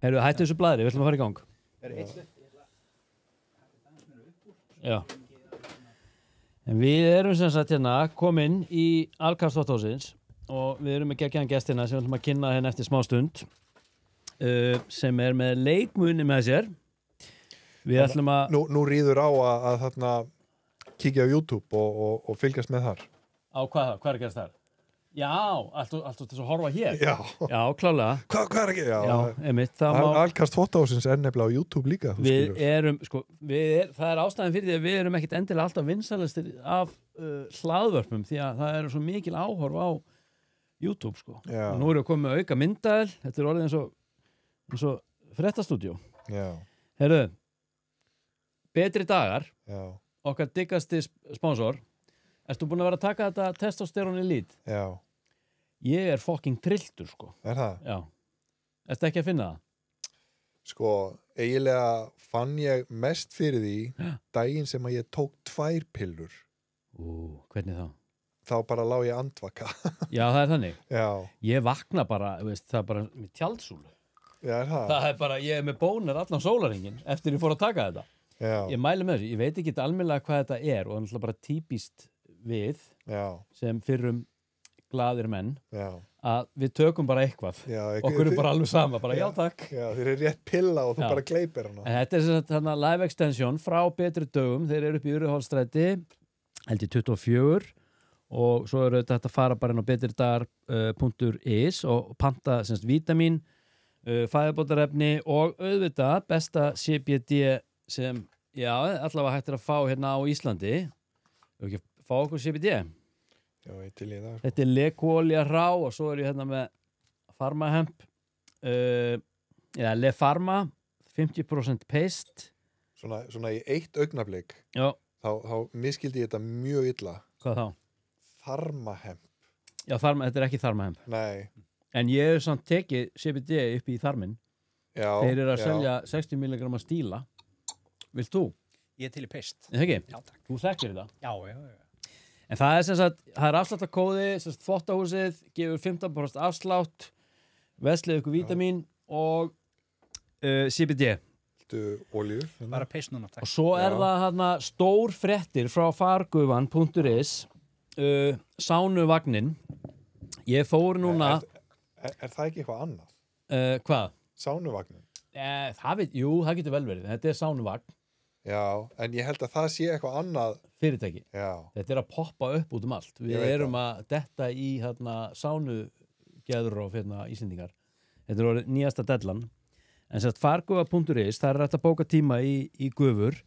Heyrðu, hættu þessu blaðri, við ætlum að fara í gang. Já. En við erum sem sagt hérna komin í Alkast Þvotthússins og við erum með geggjaðan gestina sem við ætlum að kynna hérna eftir smá stund sem með leikmuni með sér. Við ætlum að... Nú ríður á að þarna kíkja á YouTube og fylgjast með þar. Á hvað er að gerast þar? Já, allt til að horfa hér. Já, klálega. Hvað er ekki? Já, einmitt. Alkast Þvotthússins nefnilega á YouTube líka. Við erum, það er ástæðan fyrir því að við erum ekkit endilega alltaf vinsælastir af hlaðvörpum því að það eru svo mikil áhorf á YouTube, sko. Já. Og nú erum við komið með auka myndaðil, þetta er orðið eins og fréttastúdíó. Já. Heyrðu, Betri dagar, Já. Okkar diggasti sponsor. Ertu búin að vera að taka þetta testosterone elite? Já. Ég er fucking trilltur, sko. Er það? Já. Ertu ekki að finna það? Sko, eiginlega fann ég mest fyrir því daginn sem að ég tók 2 pillur. Hvernig þá? Þá bara lá ég andvaka. Já, það er þannig. Já. Ég vakna bara, það er bara með tjaldsúlu. Já, er það? Það er bara, ég er með bónir allan sólarhringinn eftir ég fór að taka þetta. Já. Ég mæli með þessu, ég veit ekki almennilega hvað þetta er og það er bara típist við sem fyrrum glaðir menn að við tökum bara eitthvað. Okkur er bara alveg sama, bara já takk. Já, þeir eru rétt pilla og þú bara kleipir hana. En þetta er þarna live extension frá Betri dögum, þeir eru upp í Urriðaholtsstræti held í 24 og svo eru þetta að fara bara inn á betridagar.is og panta semst vítamín, fæðubótarefni og auðvitað besta CBD sem, já, allavega hægt að fá hérna á Íslandi. Við ekki fá okkur CBD. Já, ég til í það. Þetta er lekuolía rá og svo er ég hérna með Pharmahemp, Lefarma, 50% paste. Svona í 1 augnablik. Já. Þá miskildi ég þetta mjög illa. Hvað þá? Pharmahemp. Já, þetta er ekki Pharmahemp. Nei. En ég hef samt tekið CBD upp í þarminn. Já. Þeir eru að selja 60 mg stíla. Vilt þú? Ég til í paste. Er það ekki? Já, takk. Þú þekkir þetta? Já. En það er sem sagt, það er afsláttarkóði, sem sagt Þvottahúsið gefur 15% afslátt, veslið ykkur vítamín og CBD. Viltu olíu? Bara paste núna, takk. Og svo er það hérna stór fréttir frá fargufan.is, sánuvagnin. Ég fór núna... Er það ekki eitthvað annað? Hvað? Sánuvagnin? Það getur vel verið. Þetta er sánuvagn. Já, en ég held að það sé eitthvað annað fyrirtæki. Já. Þetta er að poppa upp út allt. Við erum að detta í sánugeður og Íslendingar. Þetta er nýjasta dellan. En sérst fargufa.is, það er hægt að bóka tíma í gufur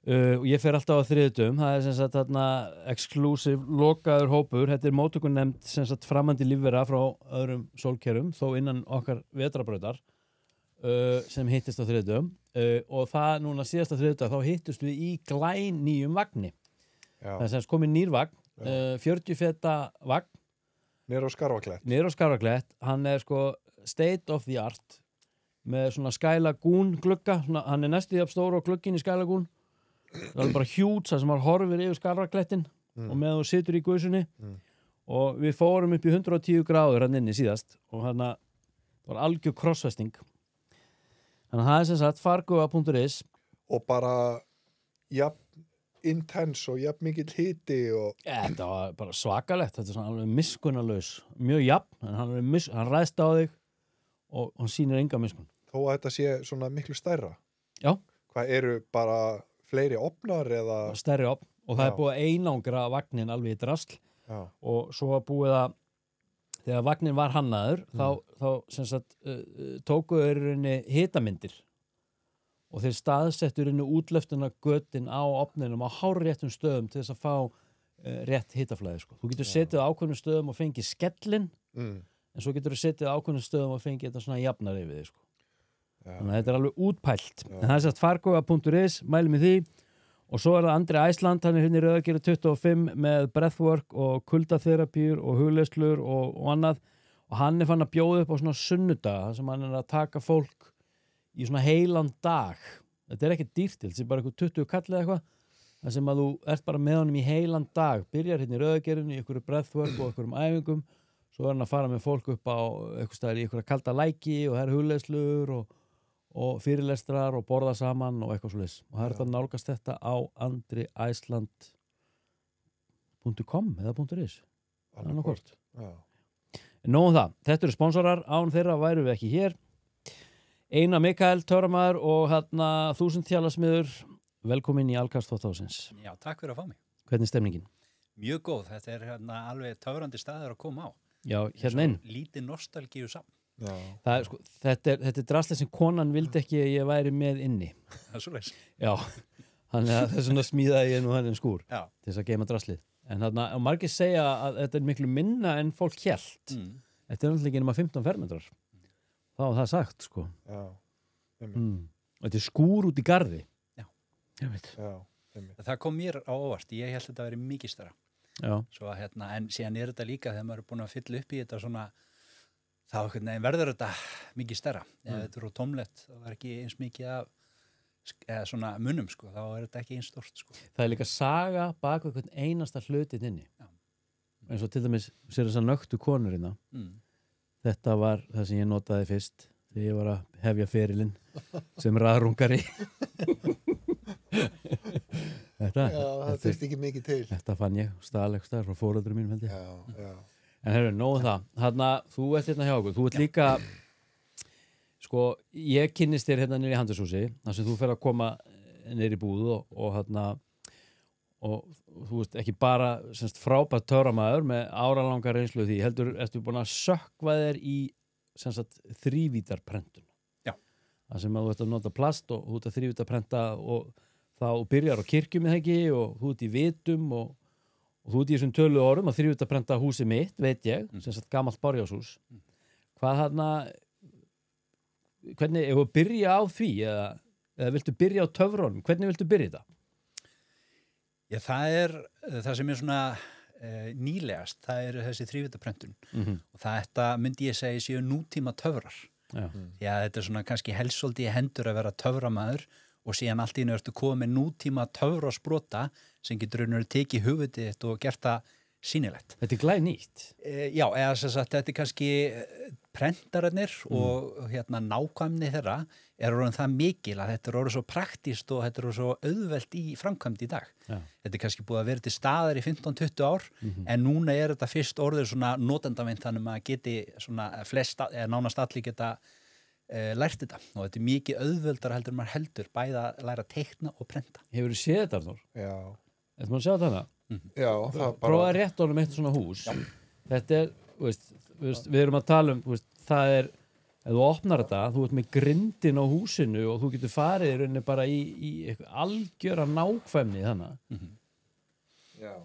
og ég fer alltaf á þriðutum. Það er sem sagt þarna exclusive lokaður hópur. Þetta er móttökunefnd sem sagt framandi lífvera frá öðrum sólkerum þó innan okkar vetrarbrautar sem hittist á þriðutum og það núna síðasta þriðudag þá hittust við í glænýjum vagni. Það er sem komið nýr vagn, 40 feta vagn. Niður á Skarfaklett. Niður á Skarfaklett. Hann er state of the art með svona Sky Lagoon glugga. Hann er næstu því að stóra á glugginn í Sky Lagoon. Það er bara hjút þar sem hann horfir yfir Skarfaklettin og með þú situr í gusunni og við fórum upp í 110 gráður hann inni síðast og hann var algjör krossfesting. Þannig að það er sem sagt fargufa.is og bara jafn intense og jafn mikill hiti og... Þetta var bara svakalegt, þetta er svona alveg miskunnarlaus, mjög jafn, en hann ræðst á þig og hann sýnir enga miskunn. Þó að þetta sé svona miklu stærra? Já. Hvað eru bara fleiri opnar eða... Stærri opn og það er búið að einangra vagnin alveg í drasl og svo var búið að þegar vagnin var hannaður þá sem sagt tókuður henni hitamyndir og þeir staðsettur henni útlöftuna götin á opninum á hárréttum stöðum til þess að fá rétt hitaflæði. Þú getur setið á ákveðnum stöðum og fengið skellin en svo getur þú setið á ákveðnum stöðum og fengið þetta svona jafnar yfir þig. Þannig að þetta er alveg útpælt. En það er sagt fargufa.is, mælum í því. Og svo er það Andri Æsland, hann er hérna í Rauðagerði 25 með breathwork og kuldaþerapíur og hugleiðslur og annað. Og hann er fann að bjóða upp á svona sunnudaga, þar sem hann er að taka fólk í svona heilan dag. Þetta er ekki dýrt, þetta er bara eitthvað 20 kall eða eitthvað. Það sem að þú ert bara með honum í heilan dag. Byrjar hérna í Rauðagerðinni, í einhverju breathwork og einhverjum æfingum. svo er hann að fara með fólk upp á eitthvað staðar í eitthvað kalda læki og það er hugleiðslur og fyrirlestrar og borða saman og eitthvað svoleiðis og það er þetta að nálgast þetta á andriiceland.com eða .is annarkvort. Nóðum það, þetta eru sponsorar, án þeirra væru við ekki hér. Einar Mikael, Töframaður og hérna 1000 tjálasmiður, velkomin í Alkast þáttásins. Já, takk fyrir að fá mig. Hvernig er stemningin? Mjög góð, þetta er hérna alveg töfrandi staður að koma á. Já, hérna inn. Lítið nostalgíu saman. Það er, sko, þetta er drastlið sem konan vildi ekki að ég væri með inni. Það er svoleiðis. Já, þannig að þess vegna smíðaði ég nú hann skúr Já. til þess að geima drastlið. En þarna, og margir segja að þetta er miklu minna en fólk hélt. Þetta er náttúrulega ekki nema 15 fermetrar. Þá var það sagt, sko. Já. Og þetta er skúr út í garði. Já. Ég veit. Já. Það kom mér á óvart, ég held þetta að vera mikið stærra. Já. Svo að en síðan er þetta líka þegar maður er búin að fylla upp í þetta svona, þá verður þetta mikið stærra. Ef þetta er tómlegt, þá er ekki eins mikið af svona munum, sko, þá er þetta ekki eins stórt, sko. Það er líka saga bak við hvern einasta hlutin inni. Já. Eins og til dæmis sér þess að nöktu konur hérna. Þetta var það sem ég notaði fyrst þegar ég var að hefja ferilinn sem raðrungari. Þetta, já, það þurfti ekki mikið til. Þetta fann ég, staðlegstar frá fóröldurum mínum held ég. Já. En heyrðu, nóg það. Þarna, þú ert hérna hjá okkur. Þú ert líka, sko, ég kynnist þér hérna niður í Handvershúsi, þar sem þú fer að koma niður í búð og hérna, og þú veist ekki bara semst frábært töframaður með áralangar reynslu því, heldur ertu búin að sökkva þér í semst þrívítarprentun. Já. Það sem að þú ert að nota plast og þú ert að þrívítarprenta og þá byrjar á kirkjum eða ekki og þú ert í vitum og þú ert í þessum töluðu orðum að þrívítarprenta húsið mitt, veit ég, semst gamalt bárjáshús. Hvað hérna, hvernig, ef þú byrja á því eða viltu byrja á töfrunum, hvernig viltu byrja þetta? Já, það sem er svona nýlegast, það er þessi þrívítarprentun og þetta myndi ég segja séu nútíma töfrar. Já. Því að þetta er svona kannski helst svolítið í hendur að vera töframaður og síðan allt í einu ertu komið með nútíma töfrasprota sem getur raunverulega tekið hugvitið þitt og gert það sýnilegt. Þetta er glænýtt. Já, eða sem sagt, þetta er kannski prentararnir og nákvæmni þeirra er orðin það mikil að þetta er orðið svo praktískt og þetta er orðið svo auðvelt í framkvæmd í dag. Já. Þetta er kannski búið að vera til staðar í 15-20 ár en núna er þetta fyrst orðið svona notendameint þannig að maður geti svona nánast allir geta lært þetta og þetta er mikið auðveldar heldur maður heldur bæði að læra að teikna og prenta. Hefur þú séð þetta, Arnór? Já. Þetta maður sjá þetta? Já, það bara... Prófaði rétt orðum eitt svona hús. Já. Þetta er, við erum að tala það er, ef þú opnar þetta, þú ert með grindin á húsinu og þú getur farið í rauninni bara í algjöra nákvæmni þannig. Já.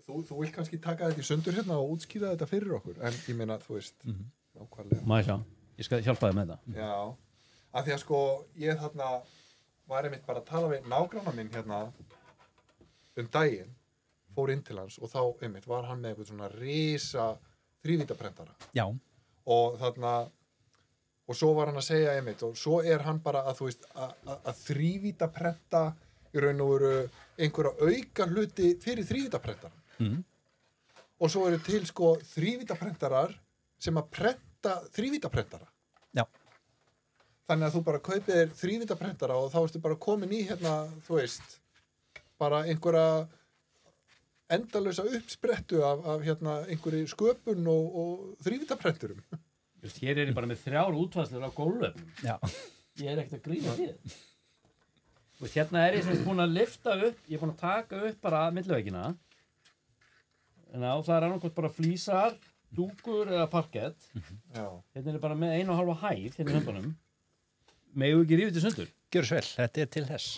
Þú vilt kannski taka þetta í sundur hérna og útskýra þetta fyrir okkur, en ég meina, þú veist, nákvæmlega. Má ég sjá, ég skal hjálpa þig með þetta. Já, af því að sko, ég þarna var einmitt bara að tala við nágranna minn hérna daginn, fór inn til hans og þá einmitt var hann með eitthvað svona risa þrívítaprentara. Já. Og þarna, og svo var hann að segja einmitt, og svo er hann bara að, þú veist, að þrívítaprenta í raun og veru einhverja auka hluti fyrir þrívítaprentaran. Og svo eru til sko þrívítaprentarar sem að prenta þrívítaprentara. Já. Þannig að þú bara kaupir þér þrívítaprentara og þá ertu bara komin í hérna, þú veist, bara einhverja endalausa uppsprettu af hérna einhverju sköpun og þrívítaprenturum. Just hér er ég bara með 3 útfærslur á gólfum. Já. Ég er ekkert að grína því. Hérna er ég sem búin að lyfta upp, ég er búin að taka upp bara milliveggina. En á það er annarkvæmt bara flísar, dúkur eða parkett. Já. Hérna er bara með 1,5 hæð hérna í höndunum. Megum við ekki rífið til sundur? Gjörðu svo vel, þetta er til þess.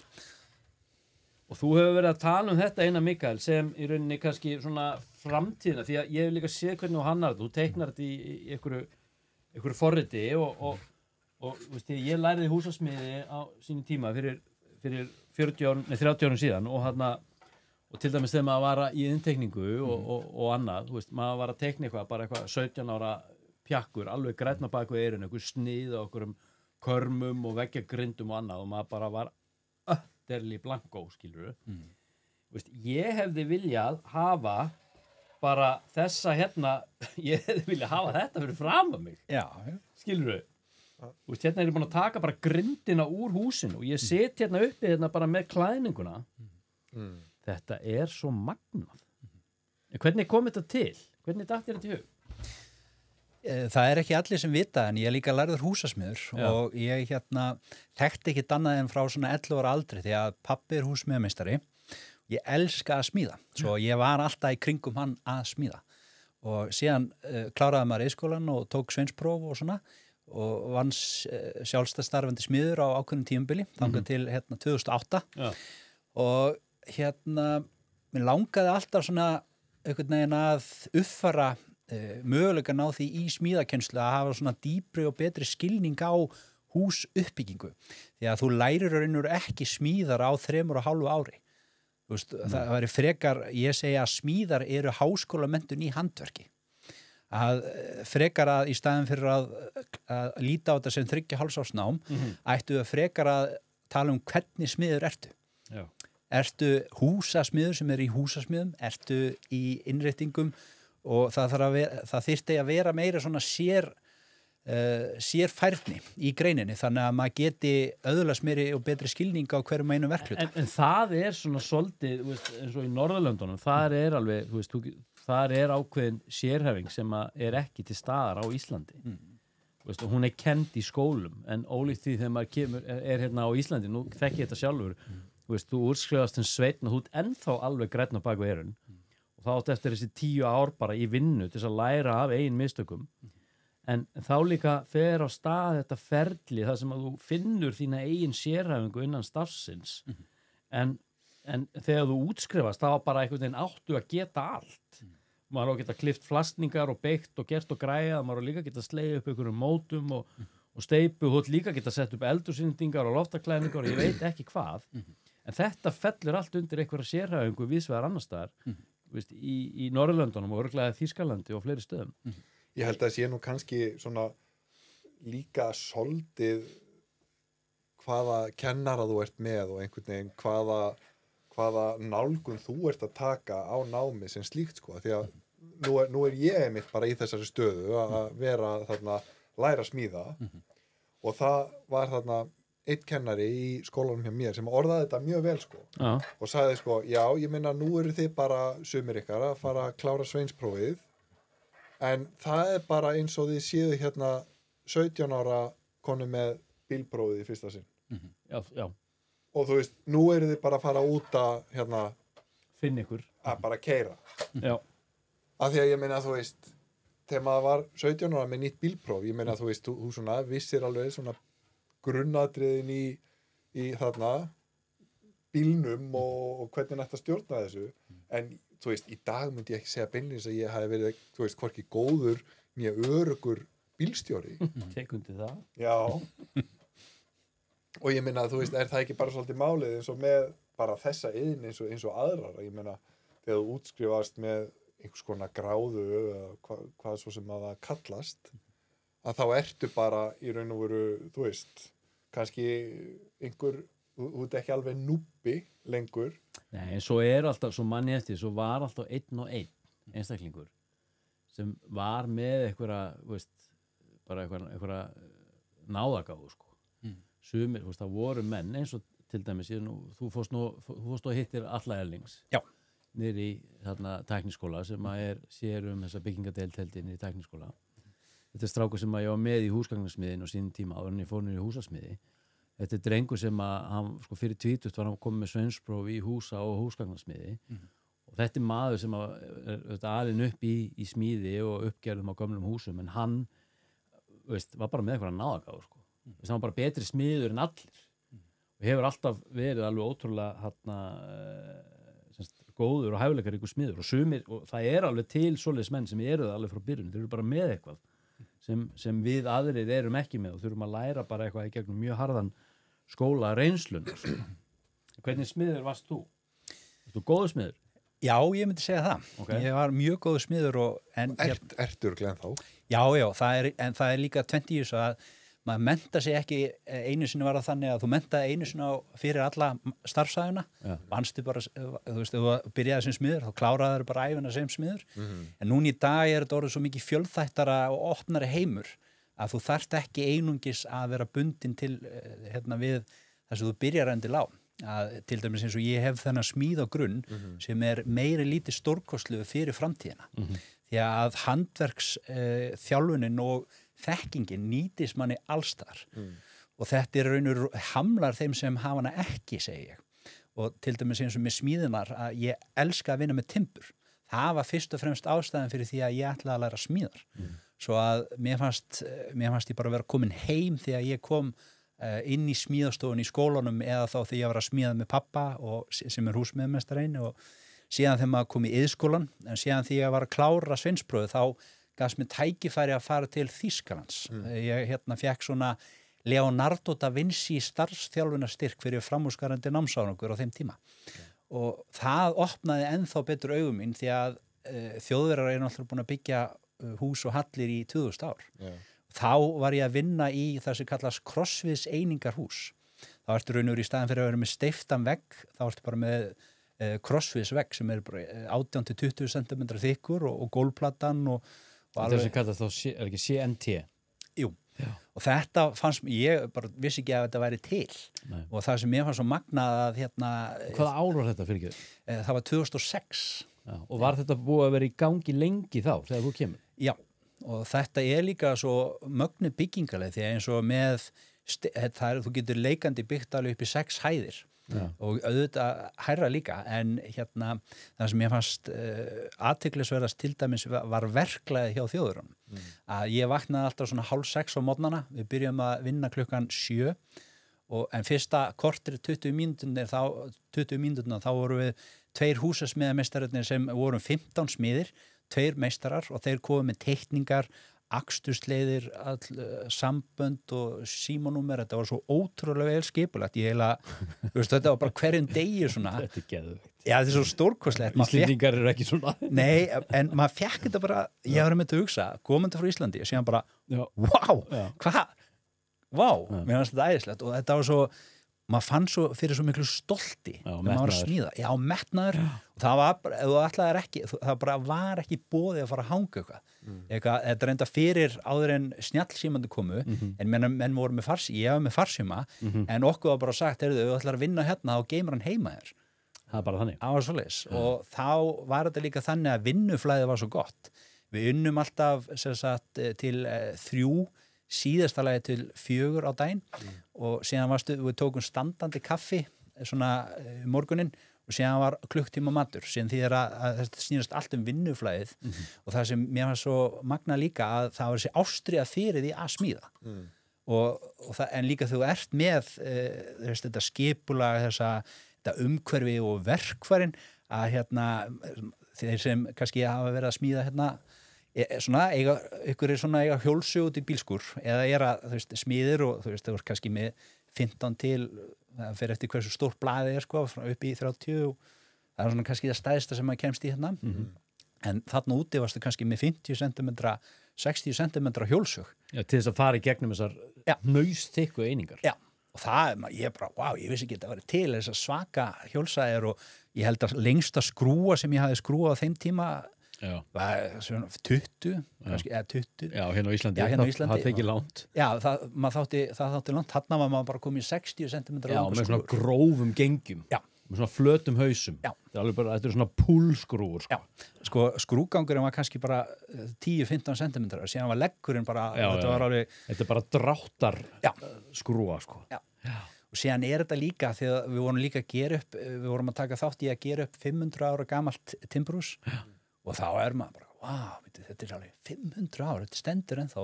Og þú hefur verið að tala um þetta Einar Mikael sem í rauninni kannski svona framtíðina því að ég hef líka séð hvernig þú hannar þetta. Þú teiknar þetta í einhverju forriti og veist, ég læriði húsasmiði á sínum tíma fyrir 30 árum síðan og til dæmis þegar maður var í innteikningu og annað, þú veist, maður var að teikna eitthvað, bara eitthvað 17 ára pjakkur, alveg grænna bak við eyrun, eitthvað snið og okkur körmum og veggjagrindum og annað og maður bara var derli blanko, skilurðu. Veist, ég hefði viljað hafa bara þessa hérna, ég hefði vilja hafa þetta fyrir fram að mig. Já. Skilurðu? Þú veist, hérna er ég búin að taka bara grindina úr húsinu og ég sit hérna uppi hérna bara með klæðninguna. Þetta er svo magnað. En hvernig kom þetta til? Hvernig datt þér þetta í hug? Það er ekki allir sem vita en ég er líka lærður húsasmiður og ég þekkti ekki annað en frá svona 11 ára aldri því að pabbi er húsmiðarmeistari. Ég elska að smíða, svo ég var alltaf í kringum hann að smíða og síðan kláraði maður reiðskólann og tók sveinspróf og svona og vann sjálfstæðstarfandi smiður á ákveðnum tímabili, þangað til 2008 og mér langaði alltaf svona einhvern veginn að uppfæra mögulegan á því í smíðakennslu að hafa svona dýpri og betri skilning á húsuppbyggingu því að þú lærir raunur ekki smíðar á 3,5 ári. Það væri frekar, ég segja að smíðar eru háskólamenntun í handverki. Að frekar að í staðin fyrir að líta á þetta sem 3,5 árs nám, ættu að frekar að tala um hvernig smiður ertu. Já. Ertu húsasmiður sem er í húsasmiðum, ertu í innréttingum og það þyrfti að vera meira svona sérfærni í greininni þannig að maður geti öðlast meiri og betri skilning á hverjum einu verklut. En það er svona svolítið, eins og í Norðurlöndunum, það er alveg, það er ákveðin sérhæfing sem er ekki til staðar á Íslandi. Hún er kennd í skólum, en ólíkt því þegar maður kemur, er hérna á Íslandi, nú þekki ég þetta sjálfur, þú úrskrifast sveitn og þú ert ennþá alveg grænn á bak við eyrun og þá átt eftir þessi 10 ár bara í vinnu til þess að læra af eigin mistökum. En þá líka fer á stað þetta ferli þar sem að þú finnur þína eigin sérhæfingu innan starfsins. En þegar þú útskrifast, þá bara einhvern veginn áttu að geta allt. Maður á að geta klift flastningar og beikt og gert og græða, maður á líka að geta slegið upp einhverjum mótum og steypu, þú líka að geta sett upp eldursýndingar og loftaklæðningar og ég veit ekki hvað. En þetta fellur allt undir einhverja sérhæfingu víðsvegar annars staðar, í Norðurlöndunum og örugglega Þýskalandi og fleiri stöðum. Ég held að sé nú kannski svona líka soldið hvaða kennara þú ert með og einhvern veginn hvaða nálgun þú ert að taka á námi sem slíkt sko. Því að nú er ég einmitt bara í þessari stöðu að vera þarna læra smíða og það var þarna einn kennari í skólanum hjá mér sem orðaði þetta mjög vel sko og sagði sko, já, ég meina nú eru þið bara sumir ykkar að fara að klára sveinsprófið en það er bara eins og þið séu hérna 17 ára konu með bílprófið í fyrsta sinn. Já. Og þú veist, nú eru þið bara að fara út að finn ykkur. Að bara keyra. Já. Af því að ég meina, þú veist, þegar maður var 17 ára með nýtt bílpróf, ég meina, þú veist, þú svona vissir alveg svona grunnatriðin í þarna bílnum og hvernig nætt að stjórna þessu, en þú veist, í dag myndi ég ekki segja beinlínis að ég hafi verið, þú veist, hvorki góður nýja örugur bílstjóri. Tekundi það. Já. Og ég meina, þú veist, er það ekki bara svolítið málið eins og með bara þessa iðn eins og aðrar, ég meina, þegar þú útskrifast með einhvers konar gráðu eða hvað svo sem að það kallast, að þá ertu bara í raun og veru, þú veist, kannski þú ert ekki alveg núbbi lengur. Nei, en svo er alltaf, svo manni eftir, svo var alltaf einn einstaklingur sem var með einhverja, veist, bara einhverja náðagáfu, sko. Sumir, veist, það voru menn, eins og til dæmis, þú fórst og hittir Alla Erlings. Já. Niður í þarna tækniskóla sem að sér þessa byggingadeildin í tækniskóla. Þetta er strákur sem að ég var með í húsgagnasmiðin og sínum tíma áður en ég fór niður í húsasmiði. Þetta er drengur sem að hann, sko, fyrir 20 var hann komið með sveinspróf í húsa og húsgagnasmiði og þetta er maður sem er alinn upp í smíði og uppgerðum á gömlum húsum en hann, veist, var bara með eitthvað náðagáfu, sko. Hann var bara betri smiður en allir og hefur alltaf verið alveg ótrúlega góður og hæfileikaríkur smiður og sumir, og það er alveg til svoleiðis menn sem eru það alveg frá byrjun, þeir eru bara með eitthvað sem við aðrir erum ekki með og þurfum að læra bara eitthvað í gegnum mjög harðan skóla reynslun. Hvernig smiður varst þú? Varst þú góður smiður? Já, ég myndi segja það. Okay. Ég var mjög góður smiður og... Ertur glenn þá? Já, en það er líka 20 years að maður mennta sig ekki einu sinni var það þannig að þú menntaði einu sinni fyrir alla starfsæðuna, vannstu bara, þú veist, ef þú byrjaði sem smiður, þá kláraði bara æfina sem smiður, en núna í dag þetta orðið svo mikið fjölþættara og opnari heimur að þú þarft ekki einungis að vera bundin til við þess að þú byrjar endilega á. Að, til dæmis eins og ég hef þennan smíð á grunn sem meiri lítið stórkostlu fyrir framtíðina því að handverks þjálfunin og þekkingin nýtist manni allstar og þetta raunur hamlar þeim sem hafa hana ekki, segi ég og til dæmis eins og með smíðunar að ég elska að vinna með timbur það var fyrst og fremst ástæðan fyrir því að ég ætlaði að læra smíðar svo að mér fannst ég bara vera komin heim þegar ég kom inn í smíðastofun í skólanum eða þá þegar ég var að smíða með pappa og, sem húsmiðmeistarinn og síðan þegar maður kom í iðskólan en síðan þegar ég var að klára sveinsprófið þá gafst mér tækifæri að fara til Þýskalands. Ég fékk svona Leonardo da Vinci starfsþjálfunarstyrk fyrir framúrskarandi námsárangur á þeim tíma og það opnaði ennþá betur augum mín því að Þjóðverjar náttúrulega búin að byggja hús og hallir í 2000 ár. Þá var ég að vinna í það sem kallast krossviðs einingarhús. Þá ertu raunur í staðan fyrir að vera með steiftan vegg, þá ertu bara með krossviðs vegg sem bara 18-20 cm þykkur og gólplatan og það sem kallast þá, er ekki CNT? Jú, og þetta fannst, ég bara vissi ekki að þetta væri til Nei. Og það sem ég fannst svo magnað að Hvaða ár var þetta fyrir ekki? Það var 2006. Já, og var þetta búið að vera í gangi lengi þá, þegar þú kemur? Já. Og þetta líka svo mögnu byggingaleg því að eins og með þú getur leikandi byggt alveg upp í 6 hæðir og auðvitað hærra líka en það sem ég fannst athyglisverðast til dæmis var verklagið hjá þjóðurunum að ég vaknaði alltaf svona 5:30 á morgnana við byrjum að vinna klukkan 7 en fyrsta kortir 20 mínúturnar þá vorum við 2 húsasmiðameistararnir sem vorum 15 smiðir 2 meistarar og þeir komu með teikningar, akstursleiðir, sambönd og símanúmer. Þetta var svo ótrúlega vel skipulagt. Þetta var bara hverjum degi svona. Þetta geðveikt. Já, þetta svo stórkostlegt. Íslendingar eru ekki svona. Nei, en maður fekk þetta bara, ég var með þetta að hugsa, komandi frá Íslandi og síðan bara, hvað? Mér fannst þetta æðislegt og þetta var svo maður fann svo fyrir svo miklu stolti þegar maður var að smíða, metnaður og það var bara, ef þú ætlaðir ekki það bara var ekki boðið að fara að hanga eitthvað, þetta reynda fyrir áður en snjallsímandi komu en menn voru með ég var með farsíma en okkur var bara sagt, ef þú ætlar að vinna hérna þá geymir hann heima þér það er bara þannig það var svoleiðis og þá var þetta líka þannig að vinnuflæðið var svo gott við unnum alltaf sagt, til 3 síðasta lagi til 4 á daginn og síðan við tókum standandi kaffi svona morgunin og síðan var klukktíma matur síðan því að þetta snýrast allt vinnuflæðið og það sem mér var svo magna líka að það var þessi ástríða fyrir því að smíða en líka þú ert með þetta skipulag þetta umhverfi og verkfærin að þeir sem kannski hafa verið að smíða ykkur svona eiga hjólsug út í bílskur eða að smíðir og þú voru kannski með 15 til það fer eftir hversu stór blaðið upp í 30 og það svona kannski það stæðsta sem maður kemst í en þarna úti varstu kannski með 50 cm 60 cm hjólsug til þess að fara í gegnum þessar hnausþykku einingar og það, ég bara, ég vissi ekki að þetta væri til þess að svaka hjólsæðir og ég held að lengsta skrúa sem ég hafði skrúað á þeim tíma var svona 20 kannski, eða 20 hérna á Íslandi það þykir langt það þátti langt, þarna var maður bara komið 60 cm með svona grófum gengjum með svona flötum hausum þetta er svona púlskrúur skrúgangurinn var kannski bara 10-15 cm síðan var leggurinn bara þetta er bara dráttar skrúa og síðan þetta líka þegar við vorum líka að gera upp við vorum að taka þátt í að gera upp 500 ára gamalt timburhús og þá maður bara, þetta er alveg 500 ár, þetta stendur ennþá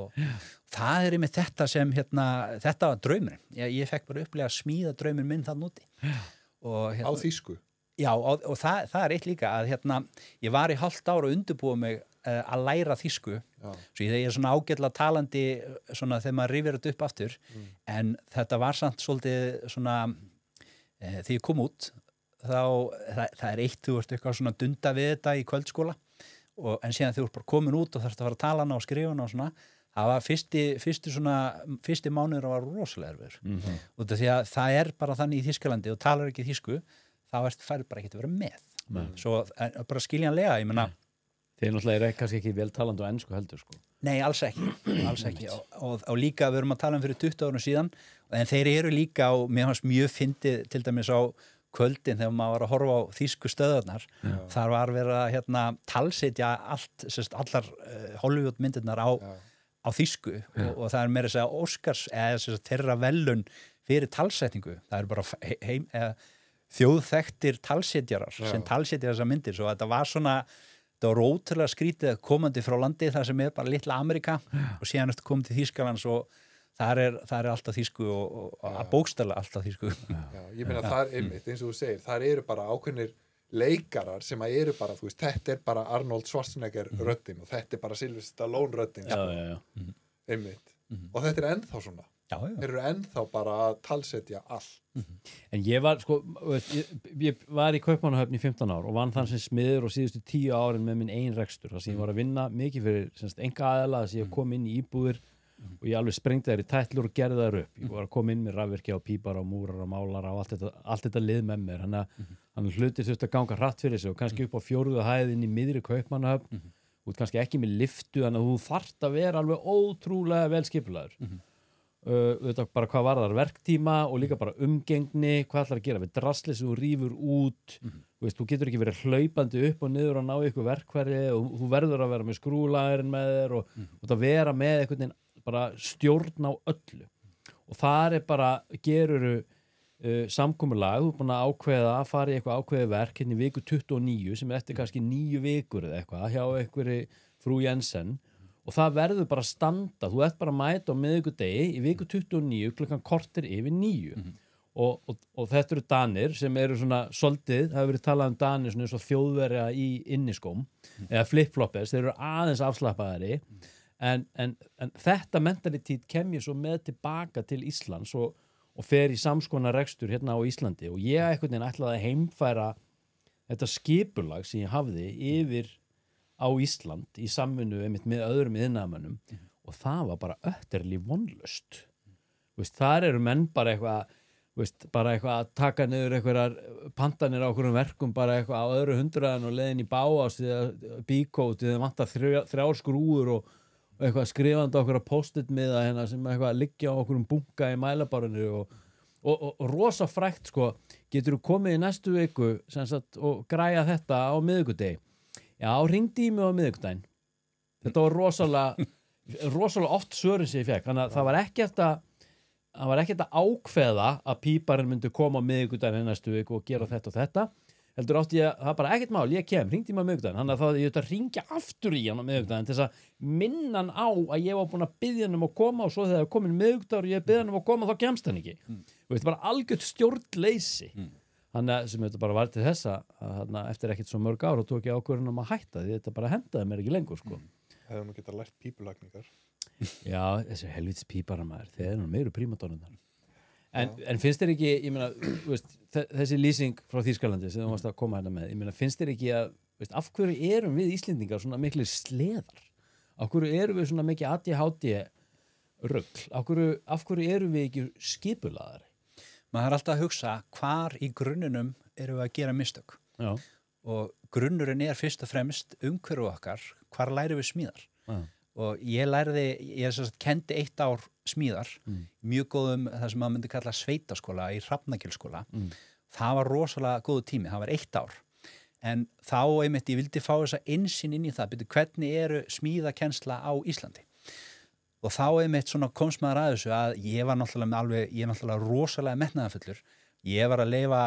það með þetta sem þetta var draumurinn, ég fekk bara upplega að smíða draumurinn minn þann úti á þýsku? Já, og það eitt líka að ég var í hálft ár og undirbúið mig að læra þýsku svo ég svona ágætlega talandi svona þegar maður rifir þetta upp aftur en þetta var samt svolítið svona þegar ég kom út þá, það eitt þú ert eitthvað svona dunda við þetta í kvöldskóla en síðan þú ert bara komin út og þarfst að fara að tala hana og skrifa hana og svona það var fyrsti mánuður var rosalega erfiður. Út af því að það bara þannig í Þýskalandi og talar ekki þýsku, þá færð bara ekki að vera með. Svo bara skiljanlega, ég meina. Þeir náttúrulega kannski ekki vel talandi á ensku heldur, sko. Nei, alls ekki. Og líka við erum að tala fyrir 20 árum síðan, en þeir eru líka, og mér fannst mjög fyndið til dæmis á kvöldin þegar maður var að horfa á þýsku stöðarnar, þar var verið að talsetja allar Hollywood myndirnar á þýsku og það meira að segja Óskars eða þeirra velun fyrir talsetningu. Það bara þjóðþekktir talsetjarar sem talsetja þessar myndir, svo þetta var ótrúlega skrítið komandi frá landi þar sem bara litla Amerika og síðan eftir komið til Þýskalands og það er alltaf þýsku og bókstaflega alltaf þýsku. Já, ég meina það einmitt, eins og þú segir, það eru bara ákveðnir leikarar sem eru bara, þú veist, þetta bara Arnold Schwarzenegger röddin og þetta bara Sylvester Stallone röddin. Einmitt. Og þetta ennþá svona. Þeir eru ennþá bara að talsetja allt. En ég var, sko, ég var í Kaupmannahöfn í 15 ár og vann þann sem smiður og síðustu 10 árin með minn eigin rekstur. Það sem ég var að vinna mikið fyrir einkaaðila, þess að ég kom inn í íbúðir og ég alveg sprengdi þær í tætlur og gerði þær upp. Ég var að koma inn með rafvirkja og pípara og múrara og málara og allt þetta lið með mér. Þannig hlutir þurfti að ganga hratt fyrir sig og kannski upp á 4. hæðin í miðri Kaupmannahöfn, út kannski ekki með lyftu, þannig að þú þarft að vera alveg ótrúlega vel skipulagður. Þetta bara hvað var þar verktíma og líka bara umgengni, hvað ætlar að gera við drasli sem þú rýfur út, þú getur ekki verið hlaupandi upp og niður og ná ykkur verkfæri og þú verður að vera með skrúlaðurinn með þér og að vera með einhvern veginn bara stjórn á öllu og þar bara geruru samkomulag, þú búin að ákveða að fara í eitthvað ákveði verk hérna í viku 29 sem eftir kannski 9 vikur eða eitthvað hjá einhverju frú Jensen og það verður bara að standa, þú ert bara að mæta á miðvikudegi í viku 29 klukkan korter yfir 9 og þetta eru Danir sem eru svona soldið, það hefur verið talað um Danir svona eins og Þjóðverja í inniskóm eða flip-floppers, þeir eru aðeins afslappaðari en þetta mentalitet kem ég svo með tilbaka til Íslands og fer í samskonar rekstur hérna á Íslandi og ég einhvern veginn ætlaði að heimfæra þetta skipulag sem ég hafði yfir á Ísland í samvinnu með öðrum iðnaðarmönnum og það var bara utterly vonlaust. Þar eru menn bara eitthvað að taka niður einhverjar pantanir á einhverjum verkum bara eitthvað á öðru 100 og leiðin í báás eða bíkót eða vantar 3 skrúur og eitthvað skrifandi á einhverja post-it miða hérna sem eitthvað liggja á einhverjum bunka í mælabárinu og rosa frægt sko, getur þú komið í næstu viku og græja þetta á miðvikudegi. Já, hringdi í mig á miðvikudaginn. Þetta var rosalega oft svörin sem ég fekk. Þannig að það var ekki að ákveða að píparinn myndi koma á miðvikudaginn næstu viku og gera þetta og þetta. Heldur átti ég, það bara ekkert mál, ég hringdi í mig á miðvikudaginn. Þannig að ég ætti að ringja aftur í hann á miðvikudaginn til þess að minna hann á að ég var búin að biðja hann að koma og svo þegar komin miðvikudagur og ég biðja hann að koma þá kemst hann ekki. Bara algjört stjórnleysi. Þannig að sem þetta bara var til þess að eftir ekkert svo mörg ár og tók ég ákvörðun að hætta því þetta bara hendaði mér ekki lengur sko. Hefði nú getað lært pípulagningar. Já, þessi helvítis pípara maður, þeir eru meiru prímadónundar. En finnst þér ekki, ég meina, þessi lýsing frá Þýskalandi sem þú varst að koma hérna með, ég meina, finnst þér ekki að, af hverju erum við Íslendingar svona miklir sleðar? Af hverju erum við svona mikið ADHD rugl? Af hverju erum við ekki skipulaðari? Maður er alltaf að hugsa hvar í grunnunum erum við að gera mistök. Já. Og grunnurinn fyrst og fremst umhverfu okkar, hvar lærum við smíðar. Já. Og ég kendi 1 ár smíðar, mjög góðum það sem maður myndi kalla sveitaskóla í Hrafnagilsskóla. Það var rosalega góðu tími, það var 1 ár. En þá einmitt ég vildi fá þessa innsýn inn í það, hvernig smíðakennsla á Íslandi. Og þá einmitt svona komst maður að þessu að ég var náttúrulega rosalega metnaðarfullur. Ég var að leyfa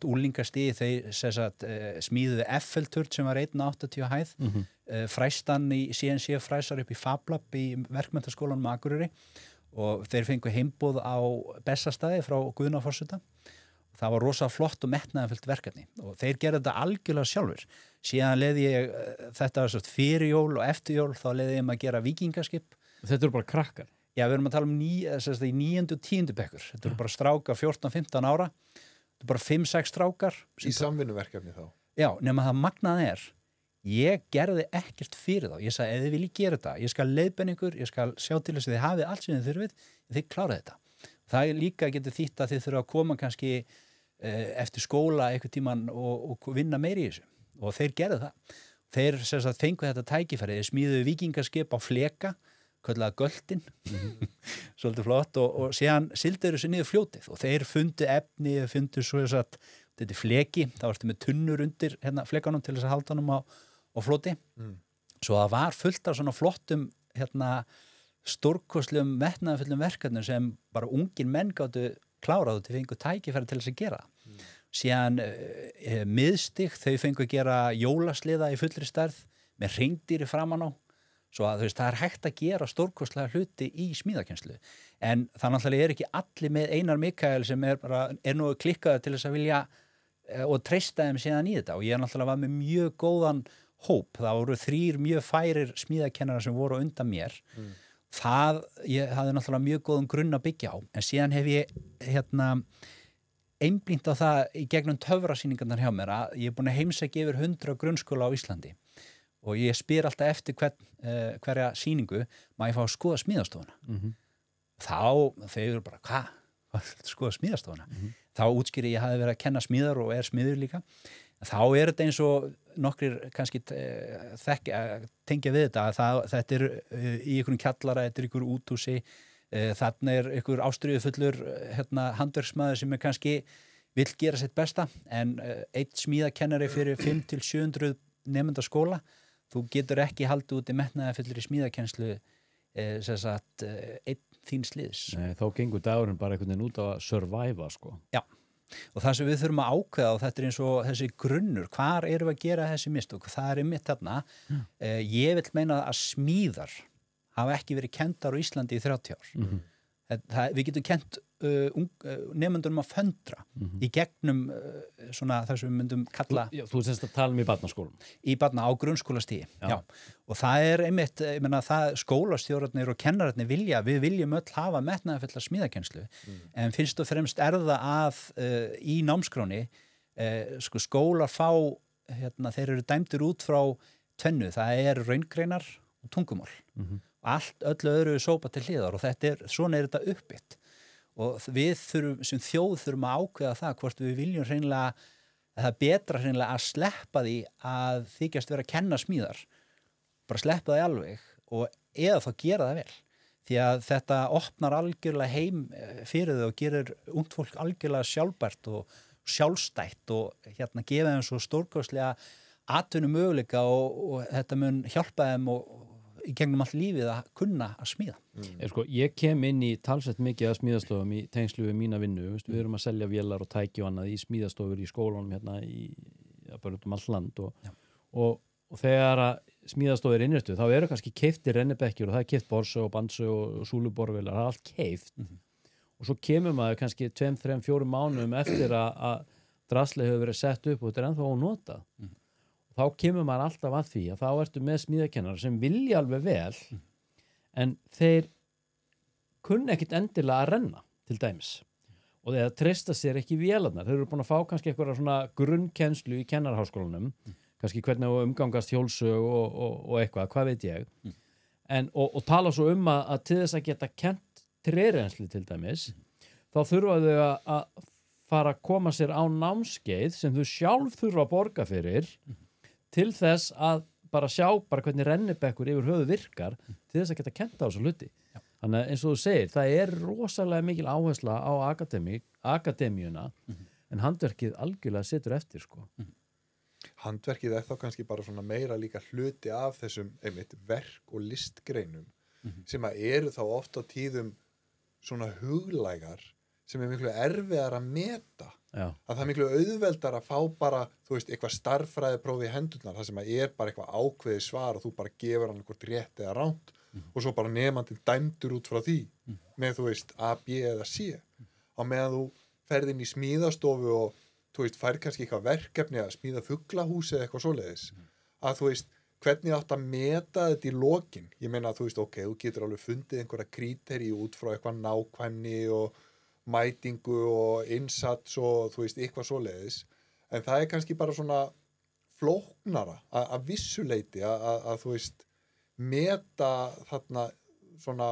úlingastigi þeir smíðuðu Eiffelturn sem var 1,80 hæð, fræstan í CNC fræsar upp í Fablab í verkmenntaskólanum á Akureyri og þeir fengu heimboð á Bessastaði frá Guðna forseta. Það var rosa flott og metnaðarfullt verkefni og þeir gerðu þetta algjörlega sjálfur. Síðan leiði ég, þetta var fyrir jól og eftir jól, þá leiði ég að gera víkingaskip. Þetta eru bara krakkar? Já, við erum að tala um í 9. og 10. bekkur. Þetta eru bara strákar 14-15 ára. Þetta eru bara 5-6 strákar. Í samvinnuverkefni þá? Já, nema það magnað Ég gerði ekkert fyrir þá. Ég sagði, ef þið viljið gera þetta, ég skal leiðbeina ykkur, ég skal sjá til þess að þið hafið allt sem þið þurfið, þið kláraði þetta. Það er líka getur þýtt að þið þurfa að koma kannski eftir skóla eitthvað tíman og vinna meiri í þessu. Og þeir gerðu það. Þeir sem sagt fengu þetta tækifæri, þeir smíðuðu víkingaskip á fleka, kallaða Göldin, svolítið flott, og síðan sildu þessu niður fljótið og þeir fundu efni, fundu svo þess að þetta er fleki, þá ertu með tunnur undir hérna flekanum til þess að halda honum á floti. Svo það var fullt af svona flottum hérna stórkostlegum metnaðarfullum verkefnum sem bara ungir menn gátu kláraðu til fengu tækifæri til þess að gera. Síðan miðstig, þau fengu að gera jólasliða í fullri stærð með hreindýri framan á. Svo að það er hægt að gera stórkostlega hluti í smíðakennslu. En það náttúrulega er ekki allir með Einar Mikael sem er nú klikkaður til þess að vilja og treysta þeim síðan í þetta. Og ég náttúrulega var með mjög góðan hóp. Það voru 3 mjög færir smíðakennara sem voru undan mér. Ég hafði náttúrulega mjög góðan grunn að byggja á. En síðan hef ég einblínt á það í gegnum töfrasýningarnar hjá mér að ég er búin að heimsækja yfir 100 grunnskóla á Íslandi. Og ég spyr alltaf eftir hverja sýningu má ég fá að skoða smíðastofuna. Þá þau eru bara, hvað skoða smíðastofuna? Þá útskýri ég hafi verið að kenna smíðar og er smiður líka. Þá er þetta eins og nokkrir kannski tengja við þetta. Þetta er í einhverjum kjallara, þetta er einhver úthúsi, þarna er einhver ástríðufullur handverksmaður sem er kannski vill gera sitt besta, en einn smíðakennari fyrir 500-700 nemenda skóla. Þú getur ekki haldið út í metnaðarfullri smíðakennslu einn þín sliðs. Nei, þá gengur dagurinn bara einhvern veginn út á að surviva, sko. Já, og það sem við þurfum að ákveða, og þetta er eins og þessi grunnur, hvar erum við að gera þessi mistök? Það er einmitt þarna. Ég vil meina að smíðar hafa ekki verið kenndar á Íslandi í 30 ár. Við getum kennt nemendunum að föndra í gegnum svona það sem við myndum kalla... Þú semst að tala um í barnaskólum. Í barna á grunnskólastigi, já. Og það er einmitt, ég meina það skólastjórarnir og kennararnir við viljum öll hafa metnaðarfulla smíðakennslu, en fyrst og fremst er það að í námskráni skólar fá, þeir eru dæmdir út frá tvennu, það er raungreinar og tungumál. Öllu öðru sópa til hliðar og svona er þetta uppbytt. Og við sem þjóð þurfum að ákveða það hvort við viljum hreinlega, það er betra hreinlega að sleppa því að þykjast vera að kenna smíðar, bara sleppa það alveg eða þá gera það vel. Því að þetta opnar algjörlega heim fyrir þau og gerir ungt fólk algjörlega sjálfbært og sjálfstætt og gefa þeim svo stórkostlega atvinnumöguleika og þetta mun hjálpa þeim og í gegnum allt lífið að kunna að smíða. Ég kem inn í talsett mikið að smíðastofum í tengslu við mína vinnu. Við erum að selja vélar og tæki og annað í smíðastofur í skólanum bara út allt land og þegar að smíðastofur er innrættu þá eru kannski keiftir rennibekkjur og það er keift borsu og bandsu og súluborvélar, það er allt keift og svo kemur maður kannski 2, 3, 4 mánuðum eftir að drasli hefur verið sett upp og þetta er ennþá ónotað. Þá kemur maður alltaf að því að þá ertu með smíðakennarar sem vilja alveg vel en þeir kunna ekkit endilega að renna til dæmis og þeir treysta sér ekki vélarnar. Þeir eru búin að fá kannski eitthvað svona grunnkennslu í kennaraháskólanum, kannski hvernig að umgangast hjólsög og eitthvað, hvað veit ég. Og tala svo að til þess að geta kennt trérensli til dæmis, þá þurfa þau að fara að koma sér á námskeið sem þau sjálf þurfa að borga fyrir til þess að bara sjá hvernig rennibekkur yfir höfuð virkar til þess að geta kent á þessu hluti. Þannig að eins og þú segir, það er rosalega mikil áhersla á akademíuna en handverkið algjörlega situr eftir, sko. Handverkið er þá kannski bara svona meira líka hluti af þessum verk- og listgreinum sem að eru þá oft á tíðum svona huglægar sem er miklu erfiðar að meta. Að það er miklu auðveldar að fá bara, eitthvað starffræðipróf í hendurnar, það sem er bara eitthvað ákveðið svar og þú bara gefur hann eitthvað rétt eða ránt og svo bara nemandinn dæmdur út frá því með, A, B eða C. Á meðan þú ferð inn í smíðastofu og fær kannski eitthvað verkefni að smíða fuglahús eða eitthvað svoleiðis. Að hvernig átt að meta þetta í lokin? Ég meina að þú getur alveg fundið einhverja kríteríu út frá eitthvað nákvæmni og mætingu og insats og eitthvað svoleiðis, en það er kannski bara svona flóknara að vissuleiti að þú veist meta þarna svona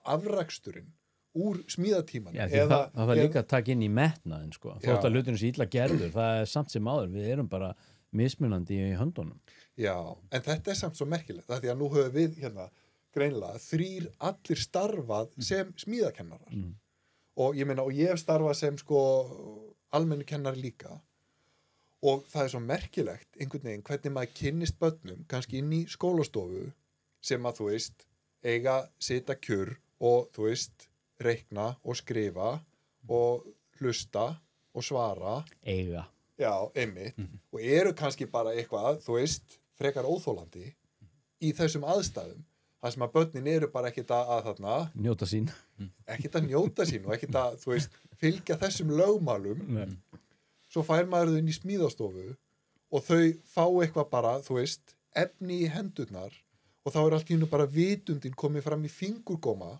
afraksturinn úr smíðatíman. Já, það líka að taka inn í metnaðin, sko. Þótt að hluturinn sé illa gerður, það samt sem áður, við erum bara mismunandi í höndunum. Já, en þetta samt svo merkilegt, það því að nú höfum við hérna greinilega 3 allir starfað sem smíðakennarar. Og ég meina, og ég hef starfað sem sko almennu kennari líka. Og það svo merkilegt, einhvern veginn, hvernig maður kynnist börnum, kannski inn í skólastofu, sem að þú veist, eiga sita kjur og þú veist, reikna og skrifa og hlusta og svara. Eiga. Já, einmitt. Og eru kannski bara eitthvað, þú veist, frekar óþólandi í þessum aðstæðum. Það sem að börnin eru bara ekkert að þarna. Njóta sín. Ekkert að njóta sín og ekkert að, þú veist, fylgja þessum lögmálum. Svo fær maður þau inn í smíðastofu og þau fá eitthvað bara, þú veist, efni í hendurnar og þá allt í hennu bara vitundin komið fram í fingurgóma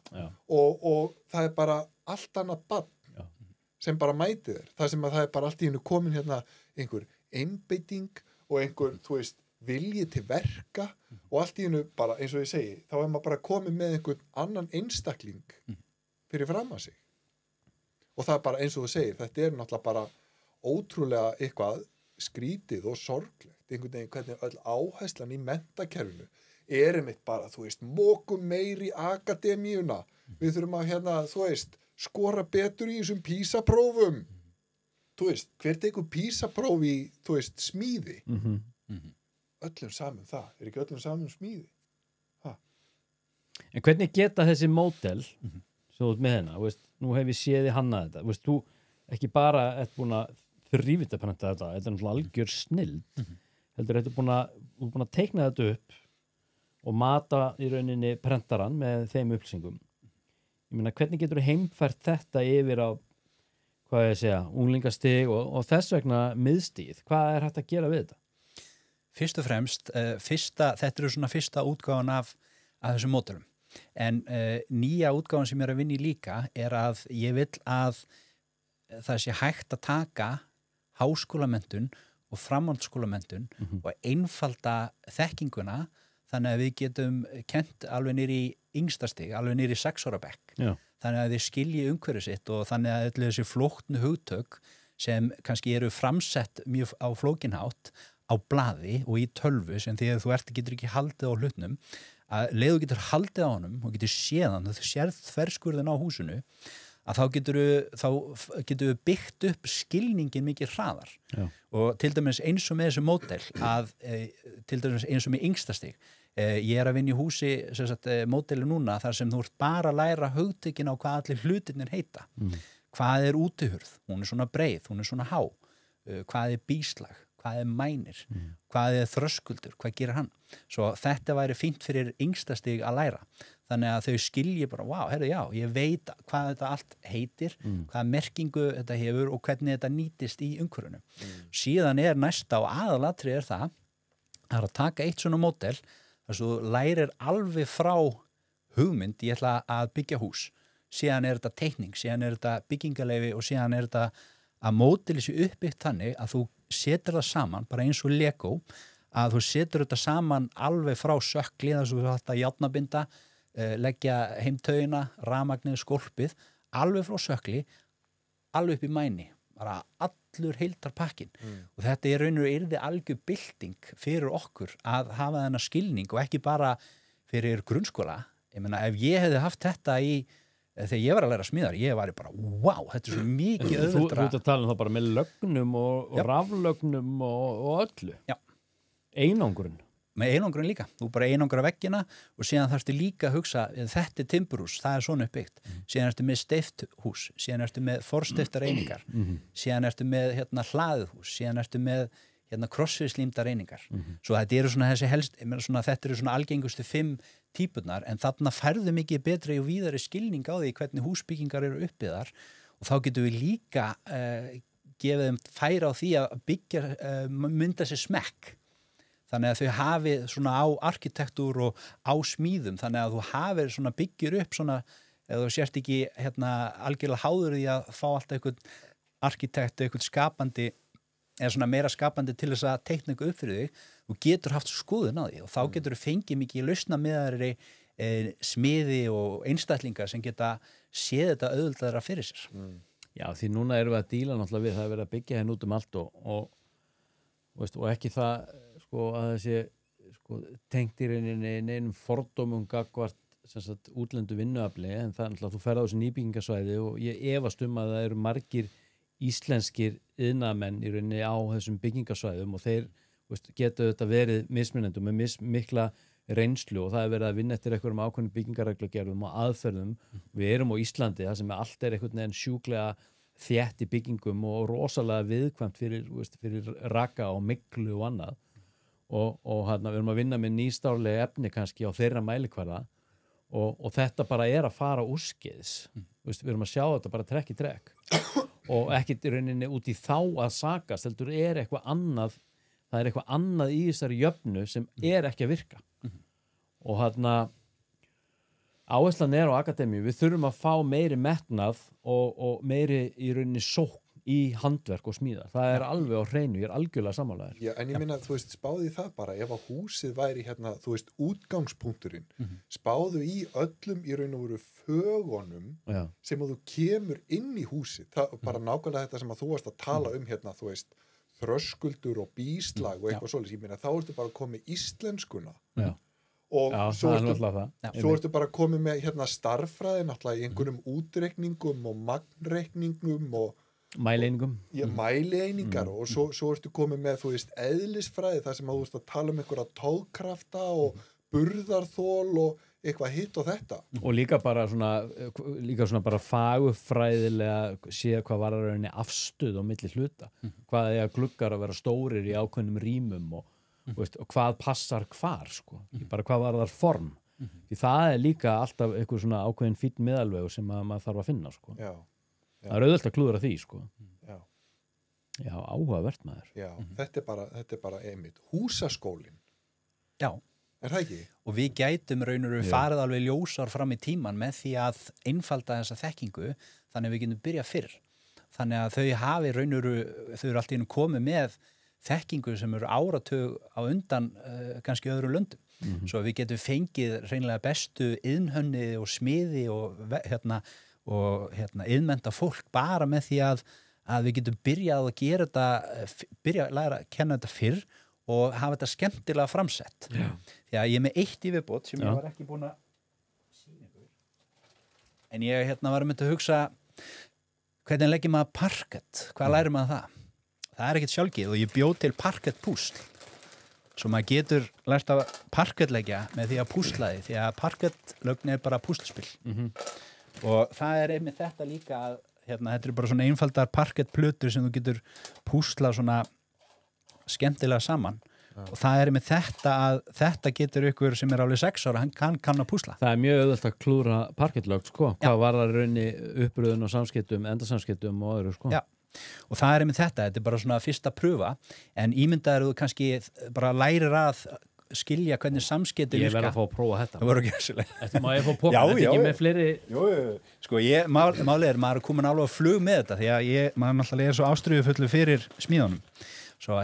og það bara allt annað barn sem bara mæti þér. Það sem að það bara allt í hennu komin hérna einhver einbeiting og einhver, þú veist, vilji til verka og allt í hennu bara, eins og ég segi, þá maður bara komið með einhvern annan einstakling fyrir fram að sig. Og það bara, eins og þú segir, þetta náttúrulega bara ótrúlega eitthvað skrítið og sorglegt, einhvern veginn hvernig öll áherslan í menntakerfinu einmitt bara, þú veist, mókum meiri akademíuna, við þurfum að hérna, þú veist, skora betur í þessum PISA-prófum, þú veist, hver tekur PISA-próf í, þú veist, smíði? Öllum saman það, ekki öllum saman smíði? En hvernig geta þessi módel, sem þú ert með hérna, veist, nú hef ég séð í hannað þetta, veist, þú ekki bara ert búin að þrívítaprenta þetta er náttúrulega algjör snild heldur þetta búin að teikna þetta upp og mata í rauninni prentaran með þeim upplýsingum. Ég meina, hvernig getur þú heimfært þetta yfir á, hvað ég segja, unglingastig og þess vegna miðstigið? Hvað er hægt að gera við þetta? Fyrst og fremst, þetta eru svona fyrsta útgáfan af þessum módelum. En nýja útgáfan sem ég er að vinna í líka er að ég vil að það sé hægt að taka háskólamenntun og framhaldsskólamenntun og einfalda þekkinguna þannig að við getum kennt alveg niður í yngsta stig, alveg niður í 6 ára bekk. Þannig að þið skilji umhverfið sitt og þannig að allir þessi flóknu hugtök sem kannski eru framsett mjög á flókinhátt á blaði og í tölvu sem þegar þú getur ekki haldið á hlutnum, að leið þú getur haldið á honum og getur séðan, þú sérð þverskurðin á húsinu, að þá getur við byggt upp skilningin mikið hraðar. Og til dæmis eins og með þessu módel til dæmis eins og með yngsta stig ég er að vinna í húsi módeli núna þar sem þú ert bara að læra hugtökin á hvað allir hlutirnir heita. Hvað er útihurð? Hún er svona breið, hún er svona há. Hvað er bíslag? Hvað er mænir? Hvað er þröskuldur? Hvað gerir hann? Svo þetta væri fínt fyrir yngsta stig að læra. Þannig að þau skilji bara, ég veit hvað þetta allt heitir, hvaða merkingu þetta hefur og hvernig þetta nýtist í umhverfinu. Síðan er næsta og aðalatrið það er að taka eitt svona módel þar sem þú lærir alveg frá hugmynd, ég ætla að byggja hús. Síðan er þetta teikning, síðan er þetta byggingaleyfi og síðan er þetta að módeli sé uppbyggt þannig að þú setur það saman, bara eins og Lego, að þú setur þetta saman alveg frá sökkli þar sem þú ætla að járnabinda, leggja heimtaugina, rafmagnið, skólpið, alveg frá sökkli, alveg upp í mæni, bara allur heildarpakkin. Og þetta er raun og yrði algjör bylting fyrir okkur að hafa þennan skilning og ekki bara fyrir grunnskóla. Ég meina, ef ég hefði haft þetta þegar ég var að læra smíðar, ég var bara, þetta er svo mikið auðveldara. Þú ert að tala um það bara með lögnum og raflögnum og öllu. Já. Einangrun. Með einangrun líka. Þú bara einangra veggina og síðan þarftu líka að hugsa, þetta er timburhús, það er svona uppbyggt. Síðan ertu með steypt hús, síðan ertu með forsteyptar einingar, síðan ertu með hlaðið hús, síðan ertu með krossviðslímdar einingar. Svo þetta eru svona þessi helst, þetta eru svona algengustu 5 típurnar, en þarna færðu mikið betri og víðari skilning á því hvernig húsbyggingar eru uppiðar og þá getum við líka gefið þeim færa á því að byggja, mynda sér smekk. Þannig að þau hafi svona á arkitektúr og á smíðum, þannig að þú hafi svona byggjur upp svona, eða þú sért ekki algjörlega háður í að fá alltaf einhvern arkitekt, einhvern skapandi er svona meira skapandi til þess að teikna eitthvað upp fyrir þig, þú getur haft skoðun á því og þá getur þú fengið mikið lausna meðari smiði og einstaklingar sem geta séð þetta auðvitaðra fyrir sér. Já, því núna erum við að díla náttúrulega við, það er verið að byggja henn út um allt og ekki það sko, að þessi sko, tengt í rauninni neinum fordómum gagvart útlendu vinnuafli, en það er náttúrulega að þú ferð á þessu nýbyggingasvæði og ég efast að það eru margir íslenskir iðnamenn í rauninni á þessum byggingasvæðum og þeir geta þetta verið mismunendum með mikla reynslu og það er verið að vinna eftir einhverjum ákveðnum byggingarreglugerðum og aðferðum. Við erum á Íslandi, það sem allt einhvern veginn sjúklega þétt í byggingum og rosalega viðkvæmt fyrir raka og myglu og annað og við erum að vinna með nýstárlega efni kannski á þeirra mælikvarða og þetta bara er að fara úrskeiðis. Við erum að sjá þetta bara trekk í trekk og ekkert í rauninni út í þá að sakast, heldur eitthvað annað, það er eitthvað annað í þessari jöfnu sem er ekki að virka. Og áherslan á akademíu, við þurfum að fá meiri metnað og meiri í rauninni sókn í handverk og smíðar. Það er alveg á hreinu, ég er algjörlega sammálaður. Já, en ég minna, spáðu í það bara, ef að húsið væri hérna, útgangspunkturinn, spáðu í öllum í raun og veru fögunum sem að þú kemur inn í húsið. Það bara nákvæmlega þetta sem að þú varst að tala um hérna, þröskuldur og bíslag og eitthvað svoleiðis. Ég minna, þá ertu bara að koma með íslenskuna. Já. Og svo ertu bara að koma með hérna starffræði náttúrulega í einhverjum útreikningum og magnreikningum og mæleiningum. Mæleiningar og svo ertu komið með, eðlisfræði, það sem að þú veist að tala um einhverja tóðkrafta og burðarþol og eitthvað hitt og þetta. Og líka svona bara fagurfræðilega séð hvað var að rauninni afstöð á milli hluta. Hvað er að gluggar að vera stórir í ákveðnum rýmum og hvað passar hvar, sko. Bara hvað var þar form. Því það er líka alltaf eitthvað svona ákveðin fínn meðalvegur sem maður þarf að finna, sko. Já. Það er auðvelt að klúðra því, sko. Já, áhugavert maður. Já, þetta er bara einmitt. Húsaskólinn. Já. Er það ekki? Og við gætum raunur farið alveg ljósar fram í tíman með því að einfalda þessa þekkingu, þannig að við getum byrjað fyrr. Þannig að þau hafi raunur, þau eru alltaf komið með þekkingu sem eru áratug á undan kannski öðrum löndum. Svo við getum fengið hreinlega bestu iðnhönni og smiði og iðnmennta fólk bara með því að við getum byrjað að gera þetta, byrja að læra að kenna þetta fyrr og hafa þetta skemmtilega framsett. Já. Því að ég er með eitt í viðbót sem ég var ekki búin að sýna ykkur. En ég var að hugsa hvernig leggir maður parkett? Hvað lærir maður það? Það er ekkert sjálfgefið og ég bjó til parkettpúsl. Svo maður getur lært að parkettleggja með því að púsla því, því að parkettlögn er bara púslspil. Og það er einmitt þetta líka að þetta er bara svona einfaldar parkettplötur sem þú getur púsla svona skemmtilega saman. Og það er með þetta að þetta getur ykkur sem er alveg 6 ára, hann kann að púsla. Það er mjög auðvelt að klúra parkettlögn, sko. Hvað var það raunni uppröðun og samskiptum, endasamskiptum og öðru, sko. Já. Og það er með þetta er bara svona fyrsta pröfa, en ímyndaður þú kannski bara lærir að skilja hvernig samskipti virka. Ég verð að fá að prófa þetta. Það voru ekki þessulega. Þetta má ég fá að prófa, þetta ekki með fleiri... Sko, málið maður komin alveg að flug með þetta, því að maður náttúrulega er svo ástriðufullu fyrir smíðunum. Svo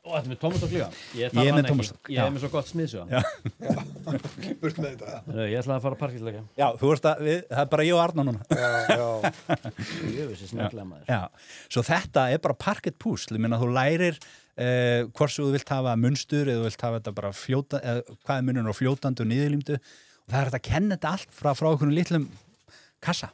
Ó, þetta er með tómastók líka. Ég er með tómastók. Ég er með svo gott smiðsjóða. Burt með þetta. Ég ætlaði að fara að parkettleggja. Já, það er bara ég og Arna núna. Já. Ég vissi snögglega maður. Já, svo þetta er bara parkettpúsl. Ég meina, þú lærir hvort þú vilt hafa munstur eða þú vilt hafa þetta bara hvað er munurinn á fljótandu og niðurlímdu. Og það er að kenna þetta allt frá einhvern litlum kassa.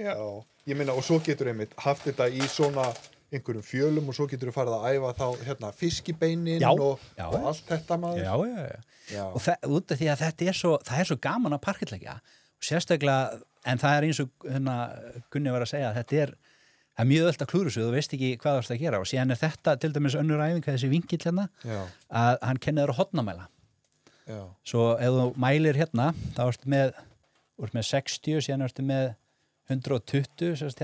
Já, ég meina, og svo getur einmitt haft þetta í svona einhverjum fjölum og svo getur þú farið að æfa þá fiskibeinin og allt þetta maður. Já. Og út af því að það er svo gaman að parkettleggja og sérstaklega, en það er eins og Gunni var að segja að það er mjög öll að klúra sig, þú veist ekki hvað það er að gera og síðan er þetta til dæmis önnur æfing þessi vinkill að hann kennir þér að hotnamæla. Já. Svo ef þú mælir þá ertu með 60, síðan ertu með 120 sérst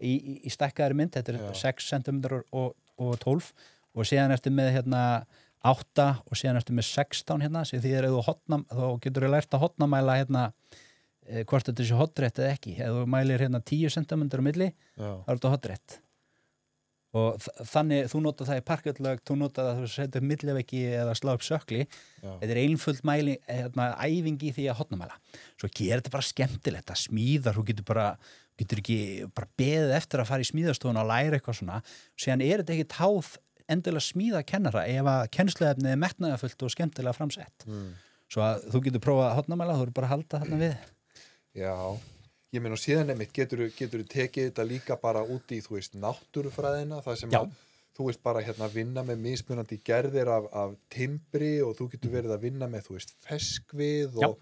í stækkaðri mynd, þetta er 6 cm og 12 og síðan ertu með 8 og síðan ertu með 16 sem því þá getur þú lært að hotnamæla hvort þetta sé hotrétt eða ekki. Ef þú mælir 10 cm á milli, þá er þetta hotrétt. og þannig þú notar það í parketlög, þú notar það að þú setja upp milliveggi eða slá upp sökli. Þetta einföld æfing í því að hotnamæla. Svo gerir þetta bara skemmtilegt að smíðar, þú getur ekki bara beðið eftir að fara í smíðastofuna og læra eitthvað svona, síðan þetta ekki táð endilega smíða kennara ef að kennsluefnið metnaðarfullt og skemmtilega framsett. Svo að þú getur prófað hotnamæla, þú eru bara að halda þarna við. Já, ég meina og síðan einmitt getur tekið þetta líka bara út í, þú veist, náttúrufræðina, það sem að þú veist bara vinna með mismunandi gerðir af timbri og þú getur verið að vinna með, þú veist, ferskvið og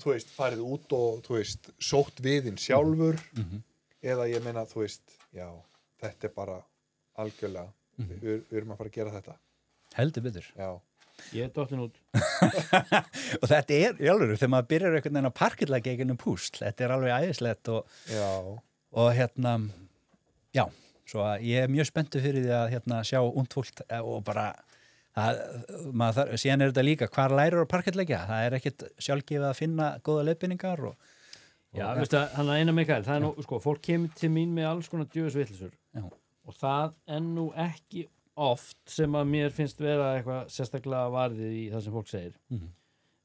þú veist, farið út og, þú veist, sótt viðinn sjálfur eða ég meina, þú veist, já, þetta bara algjörlega, við erum að fara að gera þetta. Heldur betur. Já. Ég dottin út. Og þetta í alvöru, þegar maður byrjar einhvern veginn að parketlækja einhvern púsl, þetta alveg æðislegt og já, svo að ég mjög spenntur fyrir því að sjá ungt fólk og bara síðan þetta líka, hvar lærir á parketlækja? Það ekkert sjálfgefið að finna góða leiðbeiningar Já, veistu, hann eina Mikael, það nú, sko, fólk kemur til mín með alls konar djöfisvillisur og það nú ekki oft sem að mér finnst vera eitthvað sérstaklega varðið í það sem fólk segir.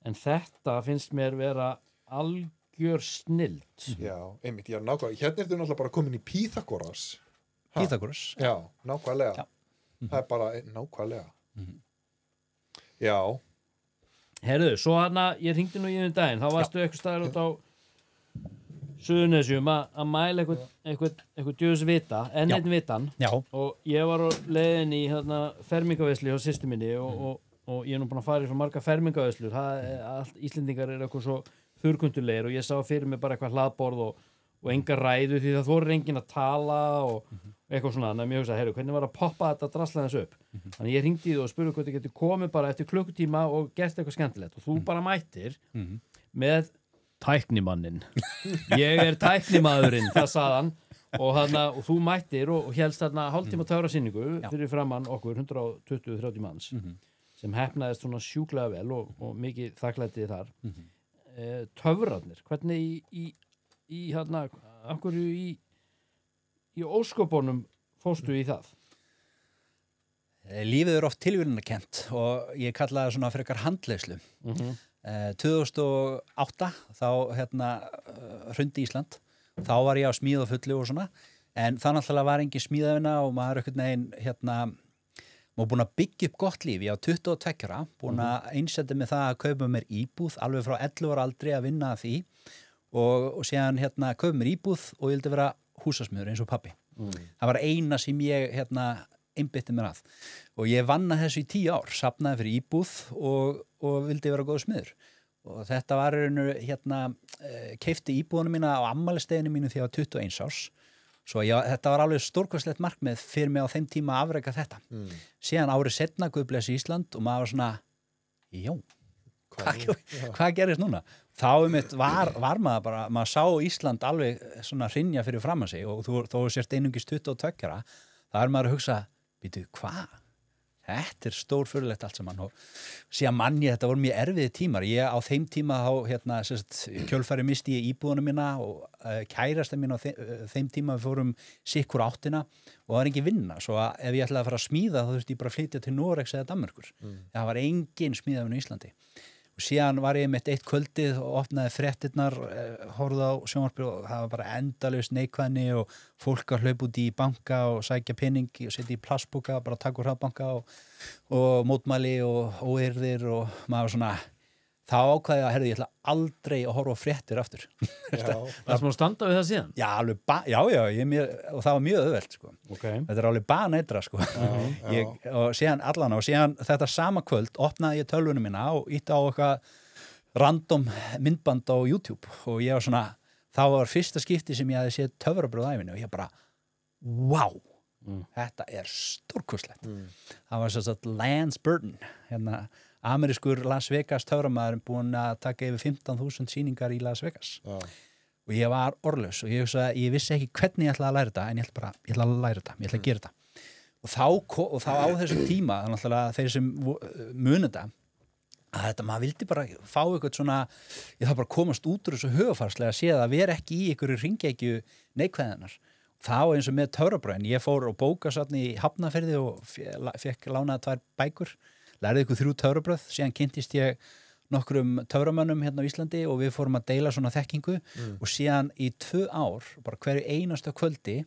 En þetta finnst mér vera algjör snilld. Já, einmitt, já, nákvæmlega. Hérna ertu náttúrulega bara komin í Pýþagoras. Pýþagoras? Já, nákvæmlega. Það er bara nákvæmlega. Já. Herðu, svo ég hringdi nú í daginn, þá varstu eitthvað staðar út á Suðurnesjum að mæla eitthvað djöfisvita, einn vitan og ég var á leiðin í fermingaveislu hjá systur minni og ég nú búin að fara í svo marga fermingaveslur, Íslendingar eitthvað svo þurrkundulegir og ég sá fyrir mig bara eitthvað hlaðborð og enga ræðu því það þorir enginn að tala og eitthvað svona, þannig að ég hugsaði, heyrðu, hvernig var að poppa þetta drasla þessu upp? Þannig ég hringdi í þú og spurði hvort ég geti komið bara eftir klukkutíma og gert eitthvað skemmtilegt og þú bara mættir með tæknimannin. Ég tæknimaðurinn, það sagði hann og þú mættir og hélst hálftíma töfrasýningu fyrir framann okkur 120-30 manns sem heppnaðist svona sjúklega vel og mikið þakklæti þar. Töfrarnir, hvernig í ósköpunum fórstu í það? Lífið oft tilviljunarkennt og ég kalla það svona frekar handleiðslu. 2008 þá hrundi Ísland, þá var ég á smíða fullu og svona, en það náttúrulega var engin smíðavina og maður einhvern veginn maður búin að byggja upp gott líf, ég á 22 ára, búin að einsetta með það að kaupa mér íbúð alveg frá 11 ára aldri að vinna að því og síðan kaupa mér íbúð og ég vildi vera húsasmiður eins og pabbi. Það var eina sem ég einbytti mér að og ég vann að þessu í 10 ár, safnaði fyrir íbúð og vildi vera góð smiður og þetta var keypti íbúðunum mína á afmælisdeginum mínu þegar ég var 21 árs svo þetta var alveg stórkostlegt markmið fyrir mig á þeim tíma að afreka þetta síðan árið seinna Guð blessi Ísland og maður var svona hvað gerist núna? Þá var maður bara, maður sá Ísland alveg svona hrynja fyrir framan sig og þó sért einungis 22 ára þá maður að hugsa býtu, hvað? Þetta stórfurðulegt allt saman og síðan manni þetta voru mjög erfiði tímar. Ég á þeim tíma þá kjölfari misti ég íbúðuna mína og kærasta mín á þeim tíma við fórum sikkur áttina og það var engin vinna. Svo að ef ég ætlaði að fara að smíða þá þurfti ég bara að flytja til Noregs eða Danmerkur. Það var engin smíðavinn á Íslandi. Og síðan var ég með eitt kvöldið og opnaði fréttirnar, horfði á sjónvarpið og það var bara endalaust neikvæðni og fólk að hlaupa út í banka og sækja pening og setja í plastboka, bara taka úr hraðbanka og mótmæli og óeirðir og maður var svona, þá ákvaði ég að herðu, ég ætla aldrei að horfa á fréttir aftur. Það sem að standa við það síðan? Já, og það var mjög auðvelt, sko. Þetta alveg baneitra, sko. Og síðan þetta sama kvöld opnaði ég tölvunum mína og ítti á eitthvað random myndband á YouTube og ég var svona, það var fyrsta skipti sem ég hafði séð töfrabröð á ævinni og ég bara, wow, þetta stórkostlegt. Það var svo Lance Burton, amerískur Las Vegas töframaður búinn að taka yfir 15.000 sýningar í Las Vegas og ég var orðlaus og ég vissi ekki hvernig ég ætlaði að læra þetta en ég ætla að læra þetta, ég ætla að gera þetta og þá á þessum tíma þannig að þeir sem muni þetta að þetta maður vildi bara fá eitthvað svona ég þarf bara að komast út úr þessu hugafarslega að sé að vera ekki í einhverju hringekju neikvæðinar þá eins og með töfrabröðin, ég fór og bókasafn í Hafnarfirði og fekk lánaði 2 bækur, lærði ykkur 3 töfrabröð, síðan kynntist ég nokkrum töframönnum hérna á Íslandi og við fórum að deila svona þekkingu og síðan í 2 ár, bara hverju einasta kvöldi,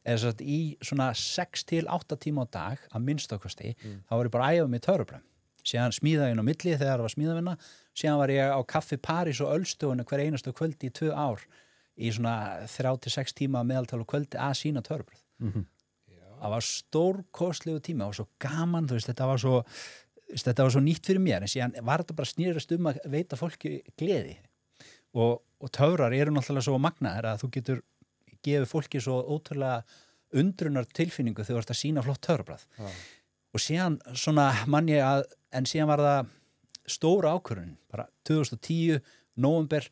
eða svo í svona 6 til 8 tíma á dag að minnstakosti, þá var ég bara að æfa mig töfrabröð. Síðan smíðaði ég á milli þegar það var smíðavinna, síðan var ég á Kaffi París og Ölstofunni hverju einasta kvöldi í 2 ár í svona 3 til 6 tíma meðaltal og kvöldi að sína töfrabröð. Það var stórkostlegu tíma og svo gaman, þú veist, þetta var svo nýtt fyrir mér, en síðan var þetta bara snýrast að veita fólki gleði og töfrar eru náttúrulega svo magnaðir að þú getur gefið fólki svo ótrúlega undrunar tilfinningu þegar þú ert að sína flott töfrabröð. Og síðan svona man ég að, en síðan var það stóra ákvörðun, bara 2010, nóvember,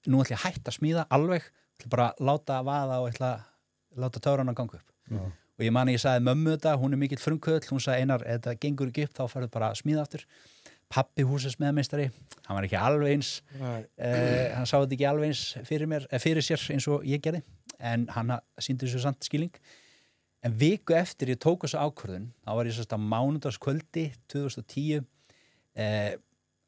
nú ætla ég að hætta að smíða alveg, ætla bara að láta vaða og ætla að láta töfrana ganga upp. Og ég man ég sagði mömmu þetta, hún mikill frumkvöðl, hún sagði Einar, ef þetta gengur ekki upp, þá farðu bara að smíða aftur. Pabbi húsasmiðameistari, hann var ekki alveg eins, hann sá þetta ekki alveg eins fyrir sér eins og ég gerði, en hann sýndi þessu samt skilning. En viku eftir ég tók þessu ákvörðun, þá var ég sérst á mánudagskvöldi 2010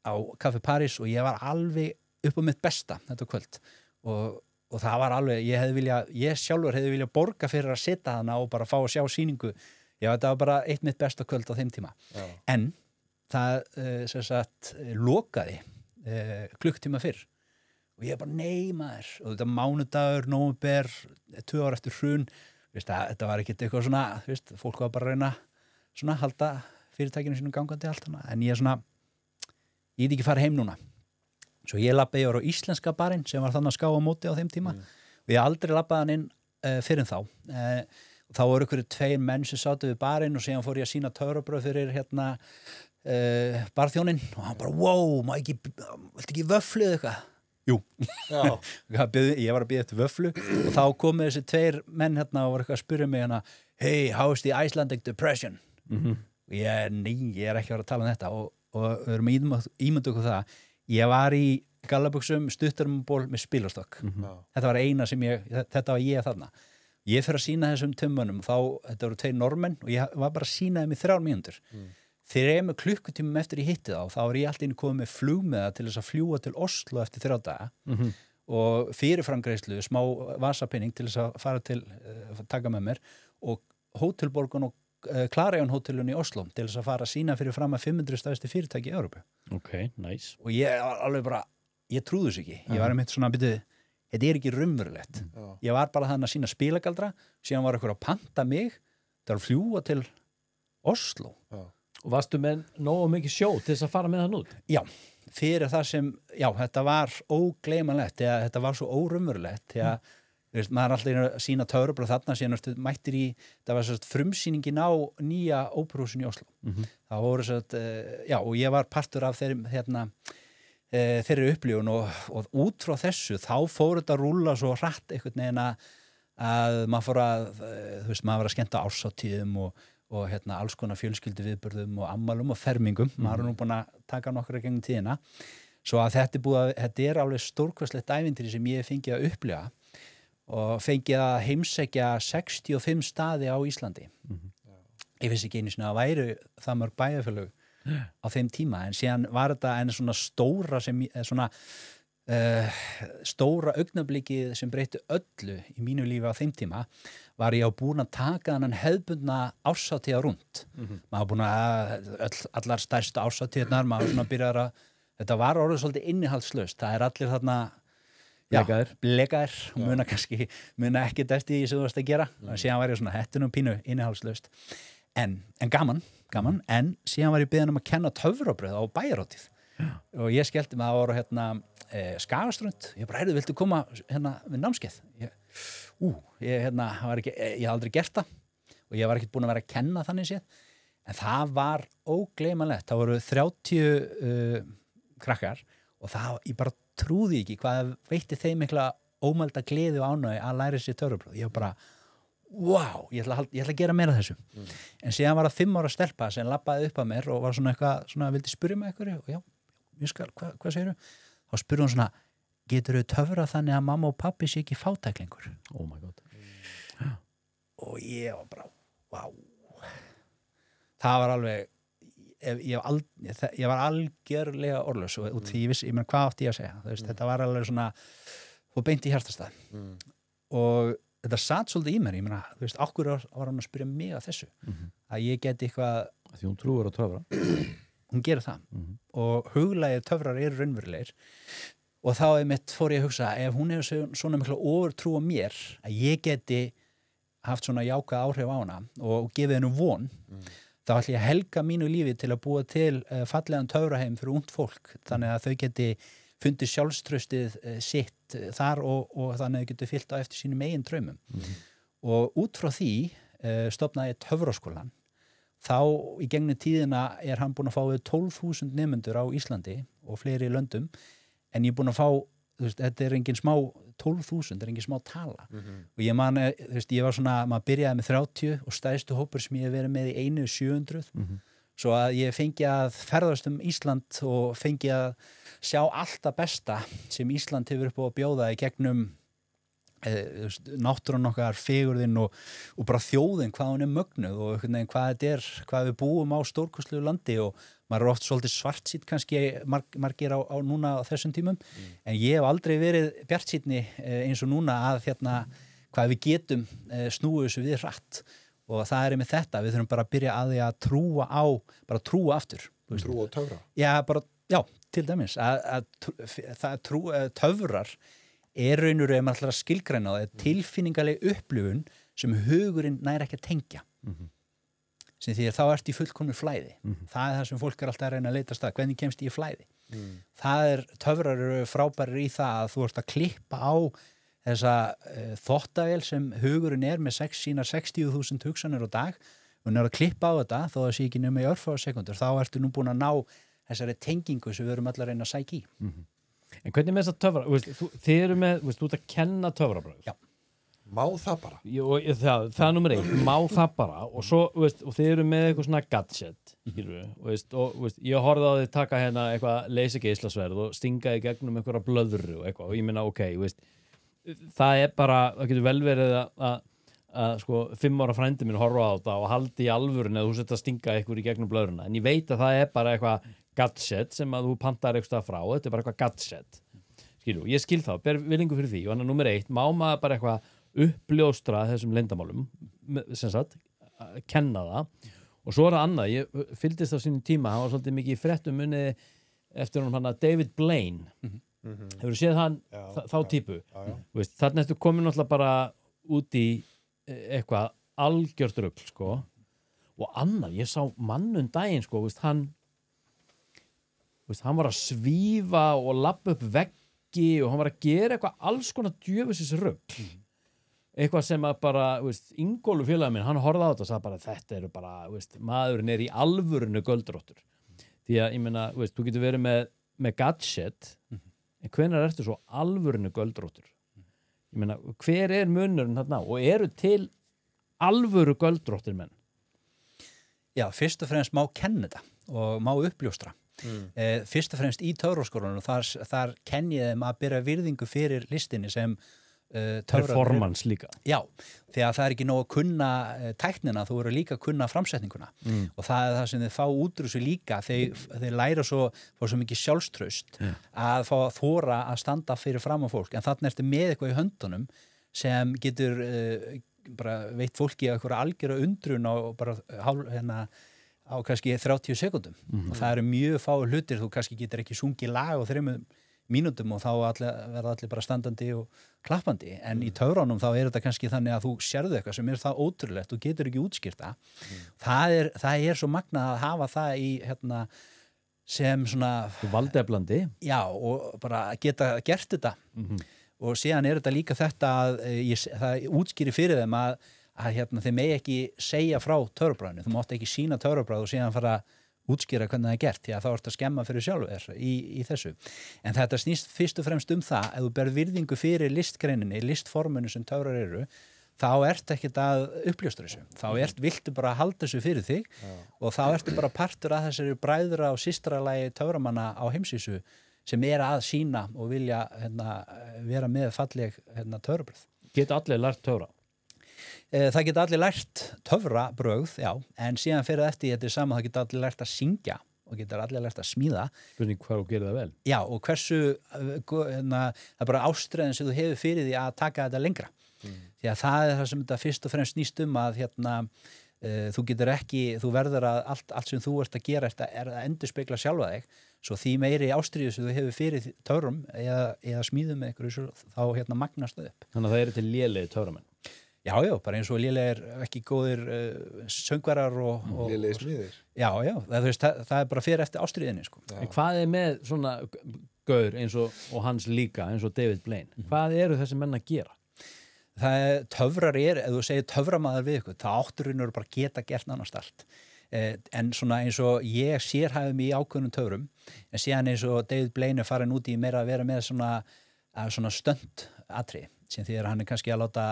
á Kaffi París og ég var alveg upp á mitt besta þetta kvöld og það var alveg, ég sjálfur hefði viljað borga fyrir að setja hana og bara fá að sjá sýningu. Þetta var bara eitt mitt besta kvöld á þeim tíma. En það sem sagt lokaði klukktíma fyrr og ég bara nei maður og þetta mánudagur, nóvember, 2 ár eftir hrun. Þetta var ekkert eitthvað svona, fólk var bara að reyna svona halda fyrirtækinu sínum gangandi allt hana, en ég get ekki fara heim núna. Svo ég labbaði, ég var á íslenska barinn sem var þannig að ská á móti á þeim tíma og ég aldrei labbaði hann inn fyrir þá. Þá voru ykkur 2 menn sem sátu við barinn og síðan fór ég að sína töfrabröð fyrir barþjóninn og hann bara, wow, viltu ekki vöfflu eða eitthvað? Jú. Ég var að bíða eftir vöfflu og þá komu þessi 2 menn og var eitthvað að spyrja mig hey, how is the Icelandic depression? Og ég er ekki að vera að tala um þetta og við erum ímynda okkur það. Ég var í gallabuxum, stuttarmból með spilastokk. Þetta var eina sem þetta var ég þarna. Ég fer að sýna þessum tömmunum, þetta voru 2 normenn og ég var bara að sýna þeim í 3 mínútur. Þegar ég með klukkutímum eftir ég hitti þá var ég alltaf inn komið með flugmiða til þess að fljúga til Oslo eftir 3 daga og fyrirframgreiðslu, smá vasapinning til þess að fara til taka með mér og hótelborgun og Clarion hótelun í Oslo til þess að fara að sína fyrir fram að 500 stærsti fyrirtæki í Evrópu. Ok, nice. Og ég alveg bara, ég trúði þessu ekki. Ég var einmitt svona, þetta er ekki raunverulegt. Ég var bara þannig að sína spilagaldra, síðan var einhver að panta mig, það var að fljúga til Oslo. Og varstu með nógu mikið sjó til þess að fara með hann út? Já, fyrir það sem, þetta var ógleymanlegt, þetta var svo óraunverulegt, þegar maður er alltaf að sína töfrabröð þarna síðan mættir í, það var sérst frumsýningin á nýja óperuhúsin í Oslo. Það voru sérst, og ég var partur af þeirri upplifun og út frá þessu þá fór þetta að rúlla svo hratt einhvern veginn að maður fór að, maður var að skemmta árshátíðum og alls konar fjölskyldu viðburðum og ammælum og fermingum. Maður er nú búin að taka nokkra gegnum tíðina. Svo að þetta er alveg stórkvæslegt ævintýri sem ég fengið að upplifa og fengið að heimsækja 65 staði á Íslandi. Ég vissi ekki einu sinni að væru það mörg bæjarfélög á þeim tíma, en síðan var þetta en svona stóra augnablikið sem breytti öllu í mínu lífi á þeim tíma var ég búin að taka þennan hefðbundna árshátíða rúnd. Maður búin að allar stærstu árshátíðnar, maður svona byrjar að þetta var orðið svolítið innihaldslaust. Það er allir þarna blekaðir og muna ekkert eftir því sem þú varst að gera. Síðan var ég svona hettunum pínu innihaldslaust. En gaman, en síðan var ég beðinn að kenna töfrabröð á bæjarhátíð. Og ég skellti mig að það voru Skagaströnd. Ég bara, viltu koma við námskeið? Ég hafði aldrei gert það og ég var ekkert búin að vera að kenna þannig séð. En það var ógleymanlegt. Það voru 30 krakkar og ég bara trúði ekki hvað veitti þeim mikla ómælda gleði og ánægju að læra sér töfrabröð. Ég bara, wow, ég ætla að gera meira þessu. En síðan var það 5 ára stelpa sem labbaði upp að mér og var svona eitthvað, vildi spyrja mig eitthvað og ég skal, hvað segirðu? Þá spurði hún svona, geturðu töfrað þannig að mamma og pappi sé ekki fátæklingur? Oh my god. og ég var bara, vá það var alveg ég var algjörlega orðlaus og því ég vissi, ég meina hvað átti ég að segja þú veist, þetta var alveg svona og beint í hjartastað og þetta satt svolítið í mér, ég meina þú veist, okkur var hann að spyrja mig að þessu að ég geti eitthvað því hún trúir á töfra hún gerir það og huglægir töfrar eru raunverulegir og þá einmitt fór ég að hugsa ef hún hefur svona mikla ofurtrú á mér að ég geti haft svona jákvæð áhrif á hana og gefið hennu von þá ætla ég að helga mínu lífi til að búa til fallegan töfraheim fyrir ungt fólk þannig að þau geti fundið sjálfstraustið sitt þar og þannig að þau geti fyllt á eftir sínum eigin draumum og út frá því stofnaði ég töfraskólann þá í gegnum tíðina hann búinn að fá við 12.000 nemendur á Íslandi og fleiri löndum en ég er búinn að fá þú veist, þetta engin smá 12.000 engin smá tala og ég man, þú veist, ég var svona, maður byrjaði með 30 og stærstu hópur sem ég hef verið með í 700 svo að ég fengi að ferðast Ísland og fengi að sjá allt það besta sem Ísland hefur upp á að bjóða í gegnum náttúran okkar, fegurðin og bara þjóðin, hvað hún mögnuð og hvað þetta hvað við búum á stórkostlegu landi og maður oft svolítið svartsýnn kannski margir á núna á þessum tímum en ég hef aldrei verið bjartsýnni eins og núna að hvað við getum snúið þessu við hratt og það einmitt þetta, við þurfum bara að byrja að því að trúa á, bara trúa aftur Trúa á töfra? Já, til dæmis töfrar raunur ef maður ætlar að skilgreina það tilfinningaleg upplifun sem hugurinn nær ekki að tengja sem því þá ert í fullkomnu flæði það það sem fólk alltaf að reyna að leitast að hvernig kemst ég í flæði töfrar eru frábærir í það að þú ert að klippa á þessa þvottavél sem hugurinn með sínar 60.000 hugsanir á dag og hann að klippa á þetta þó að sé ekki nema í örfáar sekundur þá ertu nú búin að ná þessari tengingu sem við erum allar að reyna að sækja í En hvernig með þess að töfra, þið eru með, þú ert að kenna töfrabröð. Já. Má það bara? Það er nummer 1, má það bara og svo, og þið eru með eitthvað svona gadget, ég horfði á þið taka hérna eitthvað leysigeislasverð og stinga í gegnum einhverja blöðru og eitthvað og ég minna, það er bara, það getur vel verið að sko 5 ára frændi minn horfa á þetta og haldi í alvörun eða þú setja að stinga eitthvað í gegnum blöðruna, en ég veit að það er bara eitthvað gadget sem að þú pantar eitthvað frá, þetta er bara eitthvað gadget ég skil það, ber virðingu fyrir því og hann er nummer 1, má maður bara eitthvað uppljóstra þessum leyndarmálum sem sagt, kenna það og svo er það annað, ég fylgdist á sínum tíma, hann var svolítið mikið í fréttum munni eftir hann David Blaine hefur þú séð hann þá típu þannig ertu komin náttúrulega bara út í eitthvað algjört rugl sko og annað, ég sá mannun daginn sko, hann var að svífa og labba upp veggi og hann var að gera eitthvað alls konar djöfusins rugl eitthvað sem að bara, Ingólfur félagi minn, hann horfði á þetta og sagði bara þetta eru bara, maðurinn í alvörinu göldróttur því að, ég meina, þú getur verið með gadget en hvenær ertu svo alvörinu göldróttur ég meina, hver er munurinn þarna og eru til alvöru göldróttir menn? Já, fyrst og fremst má kenna þetta og má uppljóstra fyrst og fremst í töfraskólanum þar kenn ég þeim að byrja virðingu fyrir listinni sem performance líka já, því að það er ekki nóg að kunna tæknina, þú eru líka að kunna framsetninguna og það er það sem þið fá út úr þessu líka þeir læra svo mikið sjálfstraust að fá að þora að standa fyrir fram á fólk en þarna ertu með eitthvað í höndunum sem getur bara veitt fólki að eitthvað algjöra undrun og bara á kannski 30 sekundum og það eru mjög fáir hlutir, þú kannski getur ekki sungið lag á 3 mínútum og þá verða allir bara standandi og klappandi, en í töfránum þá er þetta kannski þannig að þú sérðu eitthvað sem er það ótrúlegt, þú getur ekki útskýrta það er svo magnað að hafa það í sem svona valdeflandi já, og bara geta gert þetta og síðan er þetta líka þetta að það útskýri fyrir þeim að þeim megi ekki segja frá töfrabragðinu, þú mátt ekki sýna töfrabragð og síðan fara að útskýra hvernig það er gert, því að þá ert að skemma fyrir sjálfur í þessu. En þetta snýst fyrst og fremst það, ef þú berð virðingu fyrir listgreininni, listformunu sem töfrar eru, þá ert ekkert að uppljóstra þessu. Þá viltu bara halda þessu fyrir þig og þá ertu bara partur að þessari bræðra og systralagi töframanna á heimsvísu sem er að sýna og vilja vera með falleg töfrabragð. Geta allir lært töfra? Það geta allir lært töfrabrögð, já, en síðan fyrir eftir þetta sama, það geta allir lært að syngja og geta allir lært að smíða. Spurning hvað þú gerir það vel. Já, og hversu, það er bara ástræðin sem þú hefur fyrir því að taka þetta lengra. Því að það er það sem þetta fyrst og fremst snýst að þú getur ekki, þú verður að allt sem þú ert að gera er að endurspegla sjálfa þig, svo því meiri ástríðu sem þú hefur fyrir töfrum eða smíðum með einhverju, þá magnast það upp. Þannig að það eru til lélegi töframenn. Já, bara eins og lélegir ekki góðir söngvarar og Lélegir smiðir. Já, það er bara fyrir eftir ástríðinni, sko. En hvað er með svona gaur eins og hans líka, eins og David Blaine? Hvað eru þessi menn að gera? Töfrar ef þú segir töframaður við ykkur, það átturinn bara geta gert annars allt. En svona eins og ég sérhæfi mig í ákveðnum töfrum, en síðan eins og David Blaine farin út í meira að vera með svona stönd atriði, sem því að hann kannski að láta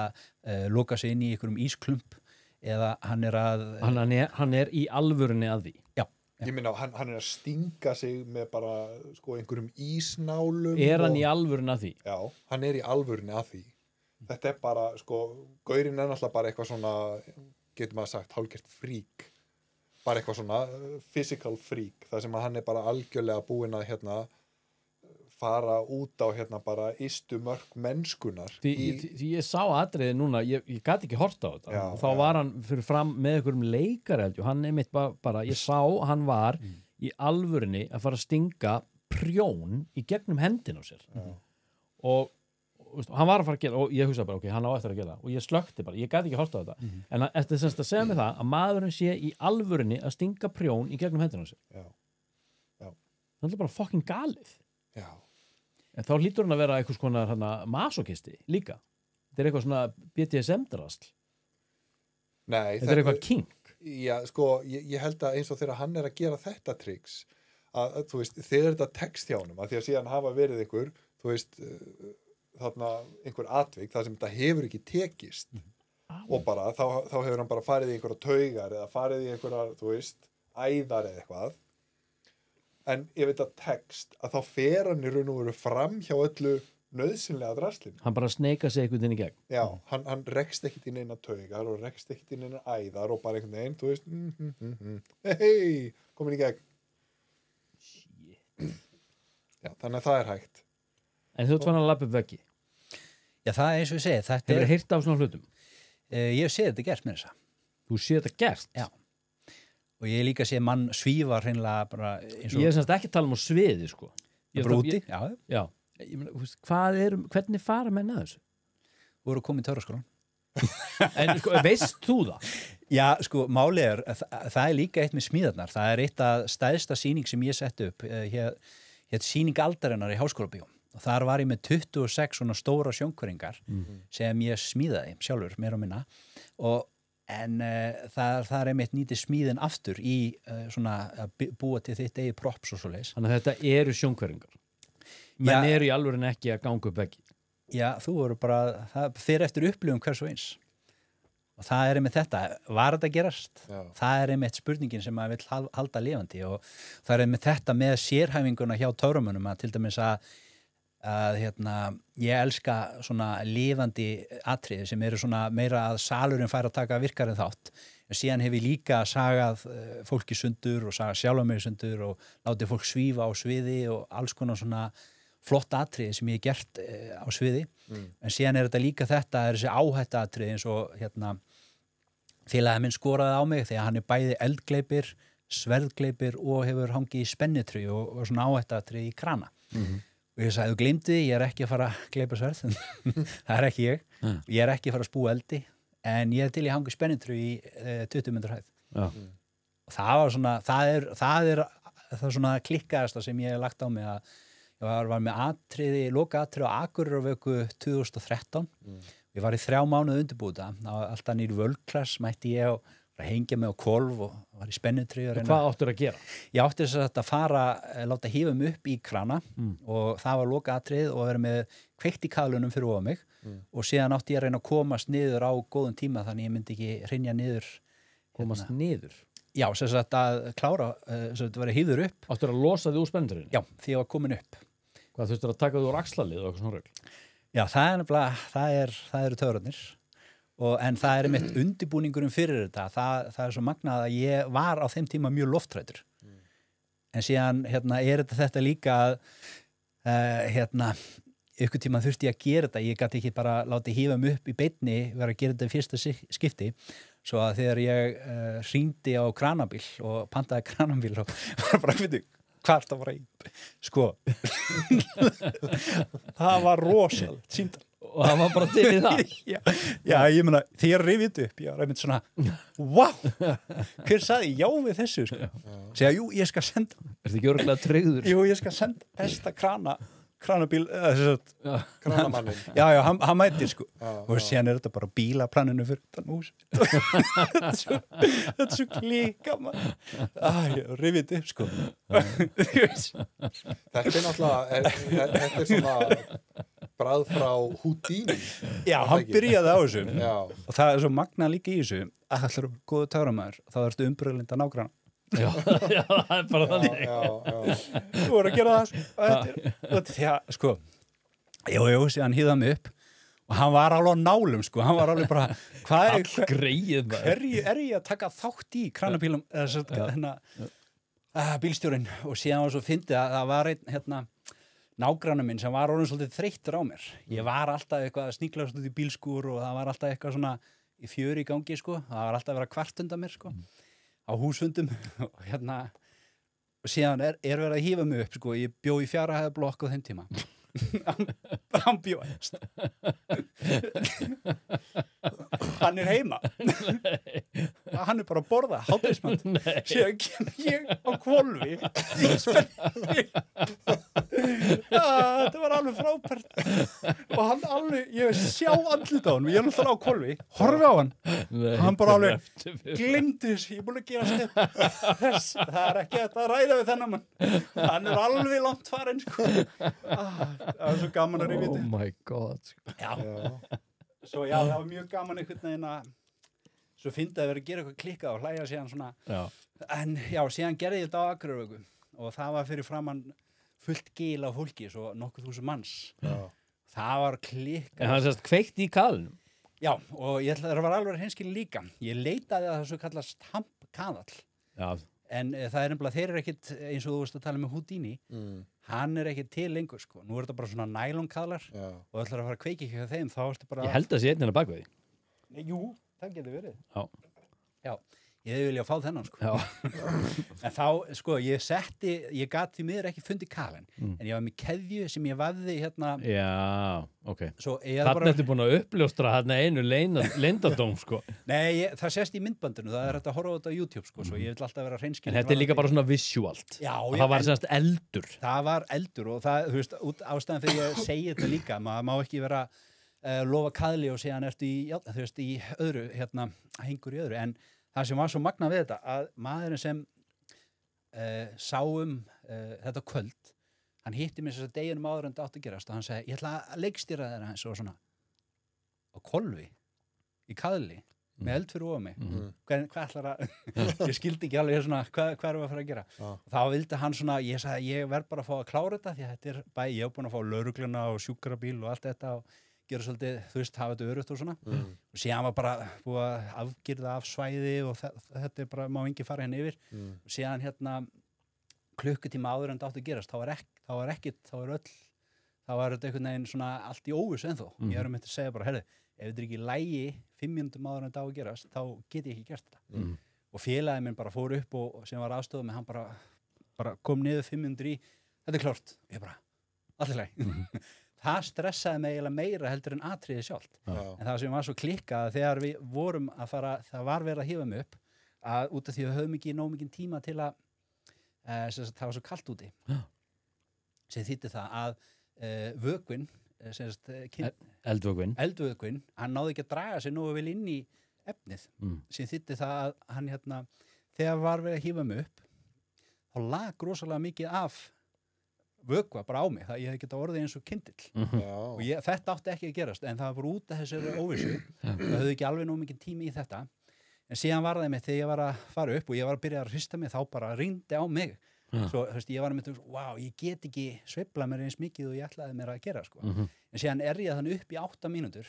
loka sig inn í einhverjum ísklump eða hann er í alvörunni að því. Já. Ég meina, hann er að stinga sig með bara, einhverjum ísnálum. Er hann í alvörunni að því? Já, hann er í alvörunni að því. Þetta er bara, gaurinn er náttúrulega bara eitthvað svona, getur maður sagt, hálfgert frík. Bara eitthvað svona physical frík, þar sem að hann er bara algjörlega búinn að fara út á bara ystu mörk mennskunar. Því ég sá atriði núna, ég gat ekki horta á þetta. Já, og þá var hann fyrir fram með einhverjum leikar, og hann einmitt bara, ég sá hann var í alvörunni að fara að stinga prjón í gegnum hendina á sér. Og hann var að fara að gera, og ég hugsaði bara, ok, hann á eftir að gera það, og ég slökkti bara, ég gæti ekki horta á þetta, en eftir semst að segja mig það, að maðurinn sé í alvörunni að stinga prjón í gegnum hendina á sér. Já. Það er bara fucking galið. Já. En þá hlýtur hann að vera einhvers konar masokisti líka. Þetta er eitthvað svona BDSM-drasl. Nei. Þetta er eitthvað kink. Já, ég held að eins og þegar hann er að gera þetta triks, að þú veist, þegar þetta tekst hjá honum, að því að síðan hafa verið ykkur, þú veist, þarna einhver atvik þar sem þetta hefur ekki tekist og bara þá hefur hann bara farið í einhverja taugar eða farið í einhverja, þú veist, æðar eða eitthvað, en ef þetta tekst að þá fer hann í raun og veru fram hjá öllu nauðsynlega draslinu. Hann bara sneika sig einhvern veginn í gegn. Já, hann rekst ekkit inn eina taugar og rekst ekkit inn eina æðar og bara einhvern veginn, þú veist, hei, komin í gegn. Já, þannig að það er hægt. En þú ert fann að labba upp veggi. Já, það er eins og ég segi. Hefur þið heyrt á svona hlutum? Ég hef séð þetta gert með þessa. Þú séð þetta gert? Já. Og ég líka séð mann svífa hreinlega bara eins og... Ég er semst ekki að tala um á sviði, sko. Bara úti? Já. Ég meina, hvernig fara menn að þessu? Þú voru að koma í töfraskólann. En veist þú það? Já, málið er, það er líka eitt með smíðarnar. Það er eitt að stæðsta sýning sem ég setti upp, hér sýning aldarinnar í Háskólabíó. Og þar var ég með 26 svona stóra sjónkveringar sem ég smíðaði sjálfur, meira og minna. En það er einmitt nýtið smíðin aftur í svona að búa til þitt eigi props og svoleiðis. Þannig að þetta eru sjónkveringar. Menn eru í alvörinni ekki að ganga upp veggi. Já, þú voru bara, það fyrir eftir upplifum hvers og eins. Og það er einmitt þetta, var þetta að gerast? Já. Það er einmitt spurningin sem maður vill halda lifandi og það er einmitt þetta með sérhæfinguna hjá töframönnum að til dæmis að ég elska svona lifandi atriði sem eru svona meira að salurinn fær að taka virkarinn þátt. En síðan hef ég líka sagað fólki sundur og sagað sjálfa mig sundur og látið fólk svífa á sviði og alls konar svona flott atriði sem ég hef gert á sviði. En síðan er þetta líka þetta, er þessi áhætta atriði eins og félagi minn skoraði á mig þegar hann er bæði eldgleipir, sverðgleipir og hefur hangið í spennitri og svona áhætta atriði í krana. Og ég sagði, þú gleymdi, ég er ekki að fara að gleypa sverð, það er ekki ég. Ég er ekki að fara að spúa eldi, en ég er til í hangi spennitru í 20 metra hæð. Og það var svona, það er svona klikkaðasta sem ég hef lagt á mig að ég var með loka atriði á Akureyrarvöku 2013. Ég var í 3 mánuði undirbúið það, alltaf nýr völklass mætti ég og hengja mig á kolf og var í spennutri. Og hvað áttur að gera? Ég átti þess að fara, láta hífa mig upp í krana og það var lokaatrið og vera með kveikt í kaðlunum fyrir ofan mig og síðan átti ég að reyna að komast niður á góðum tíma þannig ég myndi ekki hrynja niður. Komast niður? Já, sem sagt að klára, sem þetta verið hífður upp. Áttur að losa þig úr spennutrinu? Já, því ég var komin upp. Hvað þurftur að taka þig úr axlalið og eitthvað svona rögl? Já, það er nefnilega, það eru töfrarnir. en það er einmitt undirbúningurinn fyrir þetta, það svo magnað að ég var á þeim tíma mjög lofthræddur en síðan er þetta líka að ykkur tíma þurfti ég að gera þetta, ég gæti ekki bara látið hífa mig upp í beinni, vera að gera þetta í fyrsta skipti, svo að þegar ég hringdi á kranabíl og pantaði kranabíl og var bara, veitu, hvert að fara í, sko, það var rosalegt símtal. Og það var bara til í það. Já, ég meina, þegar ég rifið þetta upp, ég var einmitt svona, wow, hver sagði já við þessu, sko. Segja, jú, ég skal senda. Er þetta ekki örgulega tryggður? Jú, ég skal senda besta kranabíl, Kranamannin. Já, hann mætir, sko. Og síðan er þetta bara bílaplaninu fyrir þann hús. Þetta er svo klíka, mann. Ég rifið þetta upp, sko. Þetta er náttúrulega, þetta er svona bragð frá Houdini. Já, hann byrjaði á þessu. Já. Og það er svo magnað líka í þessu að það er góðu töframæður, þá ertu umbröðlinda nágrann. Já, það er bara þannig. Já. Þú voru að gera það, sko. Jú, síðan hýða mig upp og hann var alveg á nálum, sko. Hann var alveg bara, Greið maður. hverju er ég að taka þátt í kranabílum, bílstjórinn og síðan var svo fyndið að það var einn, nágrannar minn sem var orðinn svolítið þreyttur á mér. Ég var alltaf eitthvað að sníklast út í bílskúr og það var alltaf eitthvað svona í fjöri í gangi, sko. Það var alltaf að vera kvart undan mér, sko. Á húsfundum og og síðan er verið að hífa mig upp, sko. Ég bjó í 4 hæða blokk á þeim tíma. Hann bjó hann er heima hann er bara að borða hádegismat síðan kem ég á hvolfi þetta var alveg frábært og hann alveg, ég sjá andlit á hann, ég er alltaf á hvolfi horfi á hann, hann bara alveg glimti þessu, ég er búin að gera þess, það er ekki að ræða við þennan mann, hann er alveg langt farinn, sko það er svo gaman að rifja Oh my god. Já. Svo já, það var mjög gaman einhvern veginn að svo fyndi að vera að gera eitthvað klikkað og hlæja síðan svona. Já. En já, síðan gerði ég þetta á Akureyravöku og það var fyrir framann fullt gil af fólki, svo nokkuð þúsund manns. Já. Það var klikkað. En hann sérst kveikt í kaðlinum? Já, og það var alveg hinskilin líka. Ég leitaði að það svo kallast hampkaðall. Já. En það er nefnilega, þeir eru ekkit, eins og þú veist að tala með Houdini, hann er ekkit til lengur, sko. Nú er þetta bara svona nælonkaðlar og það ætlar að fara að kveiki ekki hjá þeim, þá ertu bara... Ég held að sé einnina bakveði. Jú, það getur verið. Já, ég hefði viljað fá þennan, sko. Já. En þá, sko, ég gat því miður ekki fundið kaðlinn, en ég var með keðju sem ég vafði Já, ok. Þarna ertu búin að uppljóstra einu leyndardóm, sko. Nei, það sést í myndbandinu, það er hægt að horfa á þetta á YouTube, sko, svo ég vil alltaf vera hreinskilinn. En þetta er líka bara svona visuált. Já, það var semst eldur. Það var eldur og það, þú veist, ástæðan fyrir ég segi þetta líka, maður má ekki vera lofa kaðli og segja hann ertu í, já, þú veist, í öðru, hengur í öðru, en það sem var svo magnað við þetta, að maðurinn sem sáum þetta kvöld, hann hitti mér þess að deginum áður en þetta átti að gerast og hann segi, ég ætla að leikstýra þeirra hans og svona á hvolfi, í kaðli, með eld fyrir ofan mig. Hvað ætlar að, ég skildi ekki alveg svona, hvað erum við að fara að gera? Og þá vildi hann svona, ég sagði, ég verð bara að fá að klára þetta, því að þetta er ég hef búin að fá lögregluna og sjúkrabíl og allt þetta og gera svolítið, þú veist, hafa þetta örugt og svona og síðan var bara búið að afgirða af svæði og þetta er bara, má engi fara henni yfir og síðan klukkutíma áður en þetta átti að gerast þá var þetta einhvern veginn svona allt í óvissu ennþá ég er að segja bara, ef þetta er ekki í lægi 5 mínútum áður en þetta á að gerast þá get ég ekki gert þetta og félagið minn bara fór upp og sem var aðstofað með hann bara kom niður 5 mínútur í þetta er klárt, ég bara, allt í lagi það stressaði mig eiginlega meira heldur en atriði sjálft. En það sem var svo klikkað þegar við vorum að fara, það var verið að hífa mig upp að út af því við höfum ekki nóg mikinn tíma til að það var svo kalt úti. Sem þýddi það að vökvinn eldvökvinn, hann náði ekki að draga sig nógu vel inn í efnið. Sem þýddi það að hann þegar var verið að hífa mig upp þá lag rosalega mikið af vökva bara á mig, það ég hef getað orðið eins og kindill og þetta átti ekki að gerast en það var bara út af þessari óvissu það höfðu ekki alveg nóg mikið tími í þetta en síðan var það með þegar ég var að fara upp og ég var að byrja að hrista mig þá bara rýndi á mig svo þú veist, ég var með ég get ekki sveiflað mér eins mikið og ég ætlaði mér að gera sko. En síðan ég þannig upp í 8 mínútur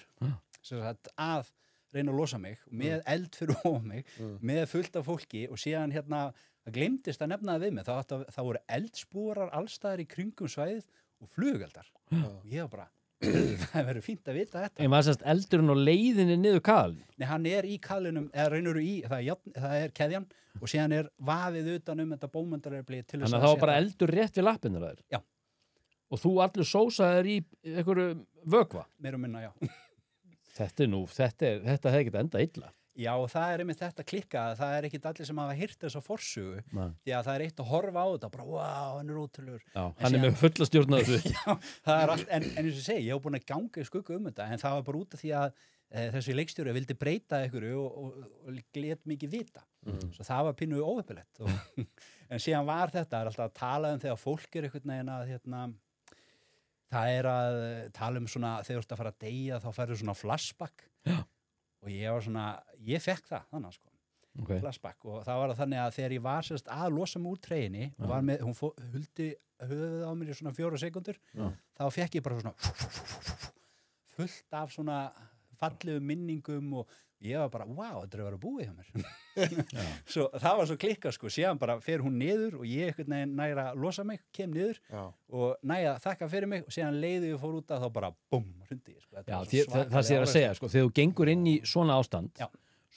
að reyna að losa mig með eld fyrir ofan mig, með fullt af fólki og síðan það gleymdist að nefna það við mig, þá voru eldspúrar allstaðar í kringum svæðið og flugeldar og ég var bara, það verður fínt að vita þetta. En var sérst eldurinn á leiðinni niður kaðalinn? Nei, hann er í kaðlinum, eða raunur í, það er keðjan og síðan er vafið utan þetta bómöndarefli til þess að þannig að það var bara eldur rétt við lappinnar þær? Já. Og þú allur sósaðir í einhverju vökva? Meira og minna, já. Þetta hefði ekkert enda illa. Já, og það er einmitt þetta klikka, það er ekkit allir sem hafa heyrt þessa forsögu, því að það er eitt að horfa á þetta, bara, wow, hann er ótrúlegur. Já, hann er með fulla stjórn á þessu. Já, það er allt, en eins og segi, ég hef búin að ganga í skuggu þetta, en það var bara út af því að þessi leikstjóri vildi breyta einhverju og let mikið vita. Svo það var pínu óheppilegt. En síðan var þetta, alltaf að tala þegar fólk er einhvern veginn að, það er að tala svona, þegar þú ert að fara að deyja, þá færðu svona flashback. Já. Og ég var svona, ég fekk það þannig sko, flashback og það var þannig að þegar ég var sérst að losa mig úr treyjunni og var með, hún huldi höfuð á mér í svona 4 sekúndur, þá fekk ég bara svona fullt af svona fallegu minningum og ég var bara, wow, þetta er að vera búið hjá mér. Svo það var svo klikkað sko, síðan bara fer hún niður og ég einhvern veginn næra að losa mig, kem niður og næja þakka fyrir mig og síðan leiði ég fór út að þá bara, búm, hrundi ég sko. Já, það sé að segja sko, þegar þú gengur inn í svona ástand,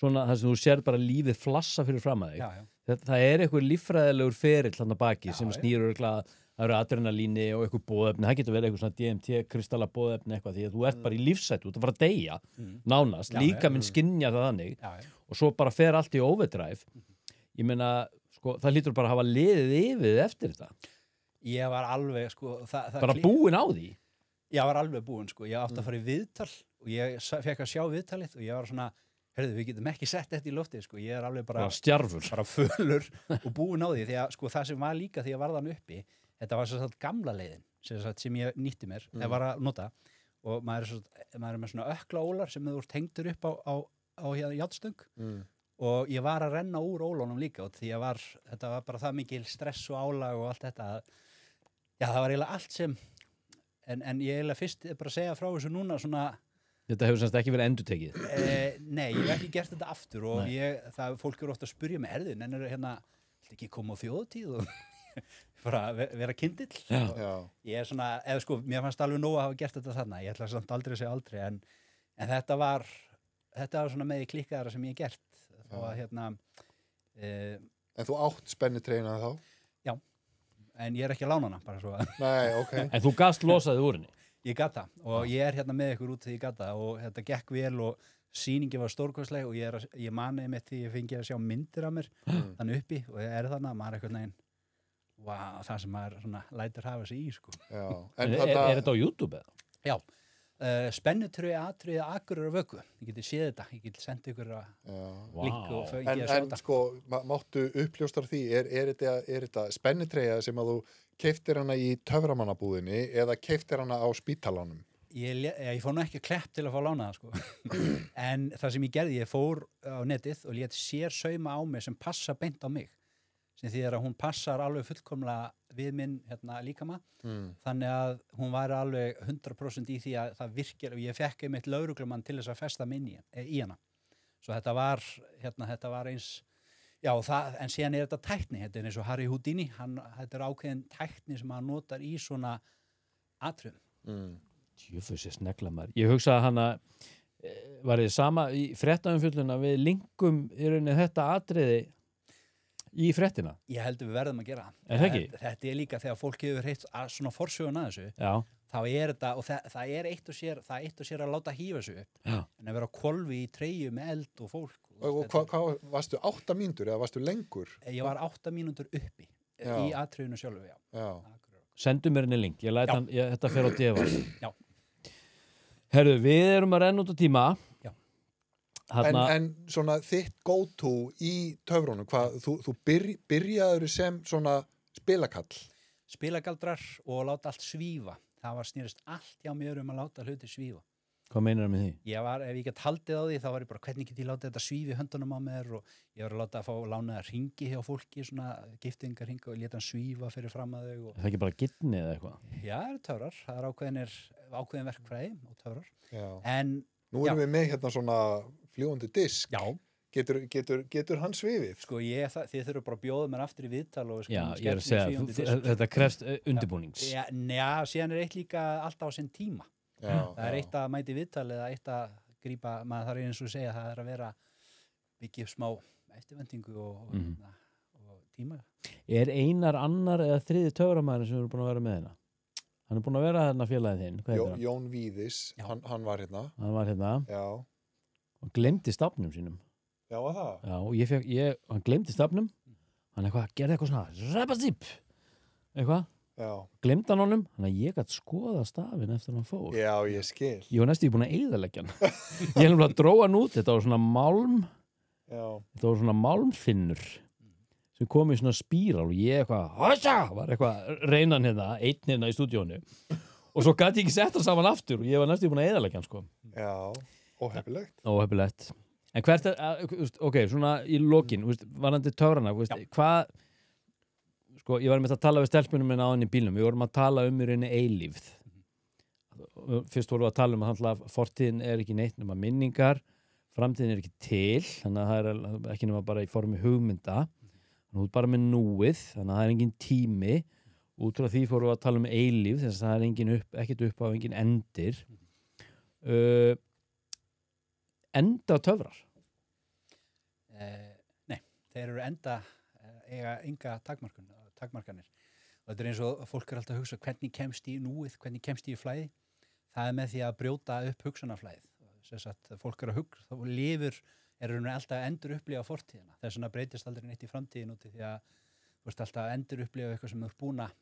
svona þar sem þú sér bara lífið flassa fyrir fram að þig, það er eitthvað líffræðilegur ferill þarna baki sem snýr örugglega. Það eru adrenalíni og eitthvað bóðefni, það getur verið eitthvað svona DMT, kristalla bóðefni eitthvað, því að þú ert bara í lífsættu, þú ert að fara að deyja, nánast, líka minn skynja það þannig, og svo bara fer allt í overdrive. Ég meina, sko, það hlýtur bara að hafa liðið yfir eftir þetta. Ég var alveg, sko... Bara búin á því? Ég var alveg búin, sko, ég átti að fara í viðtal og ég fekk að sjá viðtalið og ég var svona, heyrðu, við getum ekki sett þetta í loftið, sko, ég er alveg bara stjarfur, bara fölur og búin á því, því að, sko, það sem var líka því að var þann uppi. Þetta var svo gamla leiðin sem ég nýtti mér, eða var að nota og maður er með svona ökla ólar sem þú ert hengtur upp á járnstöng og ég var að renna úr ólunum líka og því að þetta var bara það mikil stress og álag og allt þetta já, það var eiginlega allt sem en ég eiginlega fyrst bara að segja frá þessu núna svona Þetta hefur semst ekki verið endurtekið? Nei, ég hef ekki gert þetta aftur og fólk eru ofta að spyrja mig erðin en ekki koma á þjóðtíð og bara vera kindill ég er svona, eða sko, mér fannst alveg nóg að hafa gert þetta þarna, ég ætla samt aldrei að segja aldrei en þetta var svona með í klikkaðara sem ég hef gert og En þú átt spennitreyjuna þá? Já, en ég er ekki að lána hana bara svo Nei, ok En þú gast losaði úr henni? Ég gat það og ég er með ykkur út því ég gat það og þetta gekk vel og sýningi var stórkostleg og ég mani með því ég fengi að sjá myndir af mér þannig uppi og ég er þannig að maður eitthvað neginn wow, það sem maður svona lætur hafa sig í sko. Er þetta á YouTube eða? Já, spennutröði atriði Akureyrar vöku ég geti séð þetta, ég geti sendið ykkur link og ég geti að sjá þetta sko, máttu uppljóstar því er þetta spennutreyja sem að þú keyptir hana í töframannabúðinni eða keyptir hana á spítalanum? Ég fór nú ekki klepp til að fá lána það sko en það sem ég gerði, ég fór á netið og lét sér sauma á mig sem passa beint á mig sem því að hún passar alveg fullkomlega við minn líkama þannig að hún var alveg 100% í því að það virkir og ég fekk einmitt lögreglumann til þess að festa mig í hana svo þetta var eins já, en síðan er þetta tækni þetta er eins og Harry Houdini þetta er ákveðin tækni sem hann notar í svona atriðum Tjöfus, ég snegla maður. Ég hugsa að hana var þið sama í fréttaumfjölluna við linkum í rauninni þetta atriði í fréttina. Ég held við verðum að gera það. Er það ekki? Þetta er líka þegar fólk hefur heitt svona forsögun að þessu. Já. Þá er þetta, og það er eitt og sér að láta hífa sig upp. Já. En að vera á hvolfi í treyju með eld og fólk. Og hvað varstu 8 mínútur eða varstu lengur? Ég var 8 mínútur uppi í atriðinu sjálfu, já. Sendu mér henni link. Þetta fer á devas. Já. Herðu, við erum að renna út á tíma. Já. En svona þitt go-to í töfrunum, þú byrjaður sem svona spilakall? Spilagaldrar og láta allt svífa. Það var snýrist allt hjá mér að láta hluti svífa. Hvað meinar það með því? Ef ég get haldið á því, þá var ég bara, hvernig get ég látið þetta svífi höndunum á mér og ég var að láta að fá lánaða hringi hjá fólki, svona giftingarhringi og leta hann svífa fyrir fram að þau. Er það ekki bara gitni eða eitthvað? Já, það eru töfrar. Það er ákveðin verkfræði og töfrar. Já. En nú erum við með svona fljúgandi disk. Já. Getur hann svifið? Sko, þið þurfum bara að bjóða mér aftur í viðtal og Já, ég er að segja, þetta krefst undirbúnings. Já, síðan er eitt líka alltaf á sinn tíma. Það er eitt að mæti viðtal eða eitt að grípa, maður þarf eins og segja, það er að vera byggja upp smá eftirvendingu og tíma. Er Einar annar eða þriði töframæður sem eru búin að vera með hérna? Hann er búin að vera hérna félagið þinn. Hvað heitir hann? Jón Víðis, hann var hérna. Hann var hérna. Já. Og glemdi stafnum sínum. Já, það? Já, og hann glemdi stafnum. Hann gerði eitthvað svona, rabazip, eitthvað. Já. Glemdi hann honum, þannig að ég gæti skoða stafinn eftir hann fór. Já, ég skil. Ég var næstu búin að eyðileggja hann. Ég hef að dróa hann út, þetta var svona málm. Já. Þetta var svona málmfinnur sem kom í svona spíral og ég var eitthvað reynan hérna, einn hérna í stúdíónu. Og svo gæti ég ekki sett hann saman aftur og ég var næstu búin að eyðileggja hann, sko. Já, óheppilegt. Óheppilegt. En hvert ok, svona í lokin, varandi töfrana, hvað, sko, ég var með að tala við stelpunum minna á henni í bílnum, við vorum að tala í rauninni eilífð. Fyrst vorum við að tala að fortíðin er ekki neitt nema minningar, framtíðin er ekki til, þannig að það er ekki nema bara í formi hugmynda, þannig að þú er bara með núið, þannig að það er engin tími, út frá því fórum við að tala eilífð, þess að það er ekkert upp á engin endir. Enda töfrar? Nei, þeir eru eiga enga takmarkanir. Og þetta er eins og fólk er alltaf að hugsa hvernig kemst í núið, hvernig kemst í flæði. Það er með því að brjóta upp hugsanaflæðið. Þess að fólk er að hugsa, þá lifur er alltaf að endur upplifa fortíðina. Þess vegna breytist aldrei neitt í framtíðin út í því að þú ert alltaf að endur upplifa eitthvað sem þú ert búin að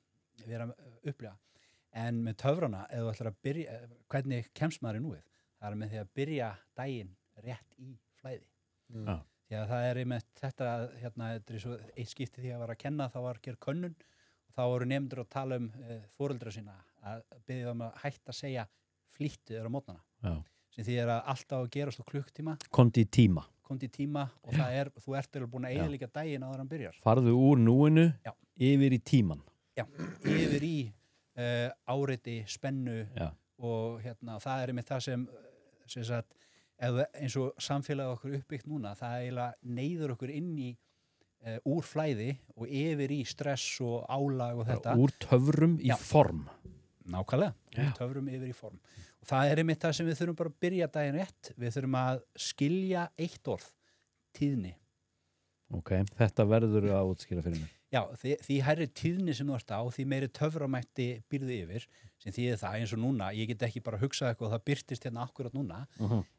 vera að upplifa. En með töfrana, ef þú ætlar að byrja, hvernig kemst maður í núið? Það er með því að byrja daginn rétt í flæði. Því að það er með þetta, þetta er svo eitt skipti því að var að kenna, þá var að gera könnun og þá voru nemendur að tala foreldra sína að biðja að hætta að segja flýttu þér á mótnana. Sem því að alltaf að gerast á klukkutíma. Komdu í tíma. Og þú ert búin að eyðileggja daginn áður en hann byrjar. Farðu úr núinu yfir í tíman. Já, yfir í áreiti, spennu og það er með það sem sagt, eins og samfélagið okkur uppbyggt núna, það eiginlega neyður okkur inn í úr flæði og yfir í stress og álag og þetta. Úr töfrum í form. Nákvæmlega, úr töfrum yfir í form. Og það er einmitt það sem við þurfum bara að byrja daginn rétt. Við þurfum að skilja eitt orð, tíðni. Ok, þetta verður að útskýra fyrir mér. Já, því hærri tíðni sem þú ert á, því meiri töframætti býrðu yfir, sem þýðir það eins og núna, ég get ekki bara hugsað eitthvað og það birtist hérna akkurat núna,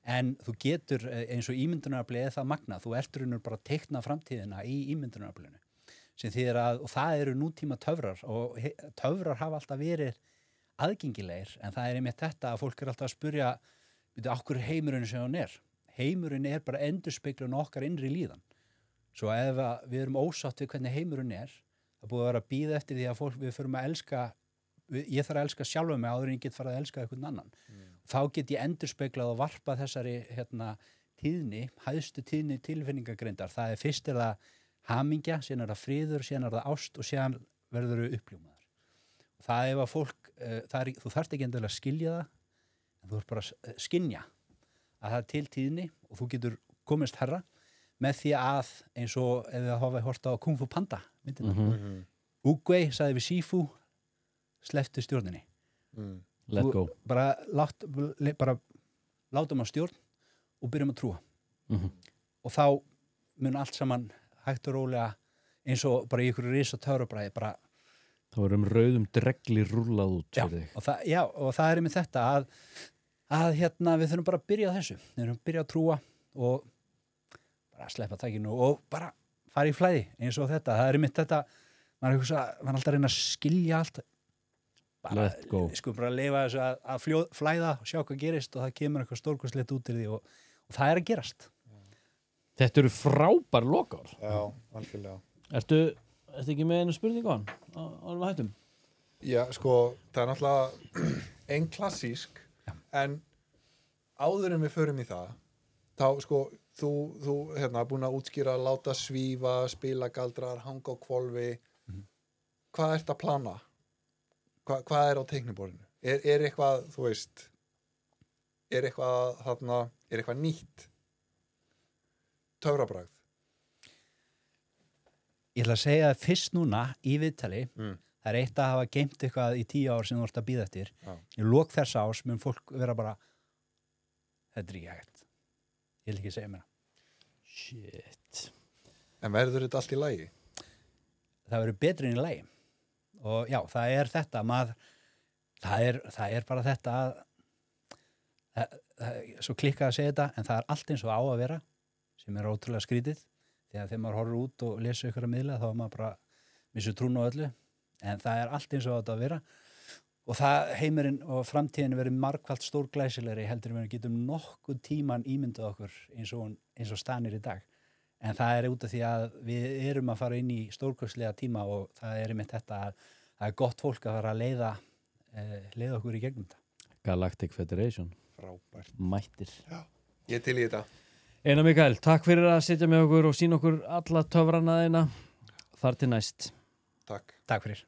en þú getur eins og ímyndunaraflið það magna, þú ert raunur bara að teikna framtíðina í ímyndunarafliðinu, sem þýðir að, og það eru nútíma töfrar, og töfrar hafa alltaf verið aðgengilegir, en það er einmitt þetta að fólk er alltaf að spurja, veitu, okkur heimurinn sem hann er? Heimurinn er bara endurspeglun okkar innri líðan. Svo ef við erum ósátt við hvernig heimurinn er, það búið að vera að bíða eftir því að við förum að elska, ég þarf að elska sjálfa mig áður en ég get farið að elska einhvern annan. Þá get ég endurspeglað og varpað þessari tíðni, hæðstu tíðni tilfinningagreindar. Það er fyrst það hamingja, síðan það friður, síðan það ást og síðan verður þau uppljómaður. Og það ef að fólk, þú þarft ekki endilega að skilja það, en þú ert bara að skynja að það er til tíðni og þú getur komist herra með því að eins og ef við hafa hort á Kung Fu Panda myndina. Oogway sagði við Sifu slepptu stjórninni. Let go. Bara látum að stjórn og byrjum að trúa. Og þá mun allt saman hægt og rólega eins og bara í ykkur risa törubræði bara þá erum rauðum dregli rúllað út fyrir þig. Og það er með þetta að við þurfum bara að byrja á þessu. Við þurfum að byrja að trúa og að sleppa takinu og bara fara í flæði eins og þetta. Það er mitt þetta, maður er alltaf að reyna að skilja allt. Let go. Sko bara að leifa þessu að flæða og sjá hvað gerist og það kemur eitthvað stórkostlegt út í því og það er að gerast. Þetta eru frábær lokar. Já, algjörlega. Ertu ekki með einu spurningu á hann? Ánum að hættum? Já, sko, það er náttúrulega ein klassísk, en áður en við förum í það, þá sko, þú búin að útskýra, láta svífa, spila galdrar, hanga á hvolfi. Hvað ert að plana? Hvað er á teikniborðinu? Er eitthvað, þú veist, er eitthvað nýtt töfrabragð? Ég ætla að segja að fyrst núna í viðtali, það er eitt að hafa geimt eitthvað í 10 ár sem þú ert að bíða eftir. Í lok þess ás mun fólk vera bara, þetta er ekki hægt. Ég vil ekki segja mér það. Shit. En verður þetta allt í lagi? Það verður betri en í lagi. Og já, það er þetta, það er bara þetta svo klikkað að segja þetta, en það er allt eins og á að vera, sem er ótrúlega skrítið, því að þegar maður horfir út og lesa ykkur að miðla, þá er maður bara missu trún á öllu, en það er allt eins og þetta að vera, og það heimurinn og framtíðin verður margfalt stórglæsilegri heldur en við getum nokkuð tíman ímyndað okkur eins og stanir í dag. En það er út af því að við erum að fara inn í stórkostlega tíma og það er einmitt þetta að það er gott fólk að fara að leiða okkur í gegnum þetta. Galactic Federation. Frábært. Mættir. Já, ég til í þetta. Einar Mikael, takk fyrir að sitja með okkur og sýna okkur alla töfrana þína. Þar til næst. Takk. Takk fyrir.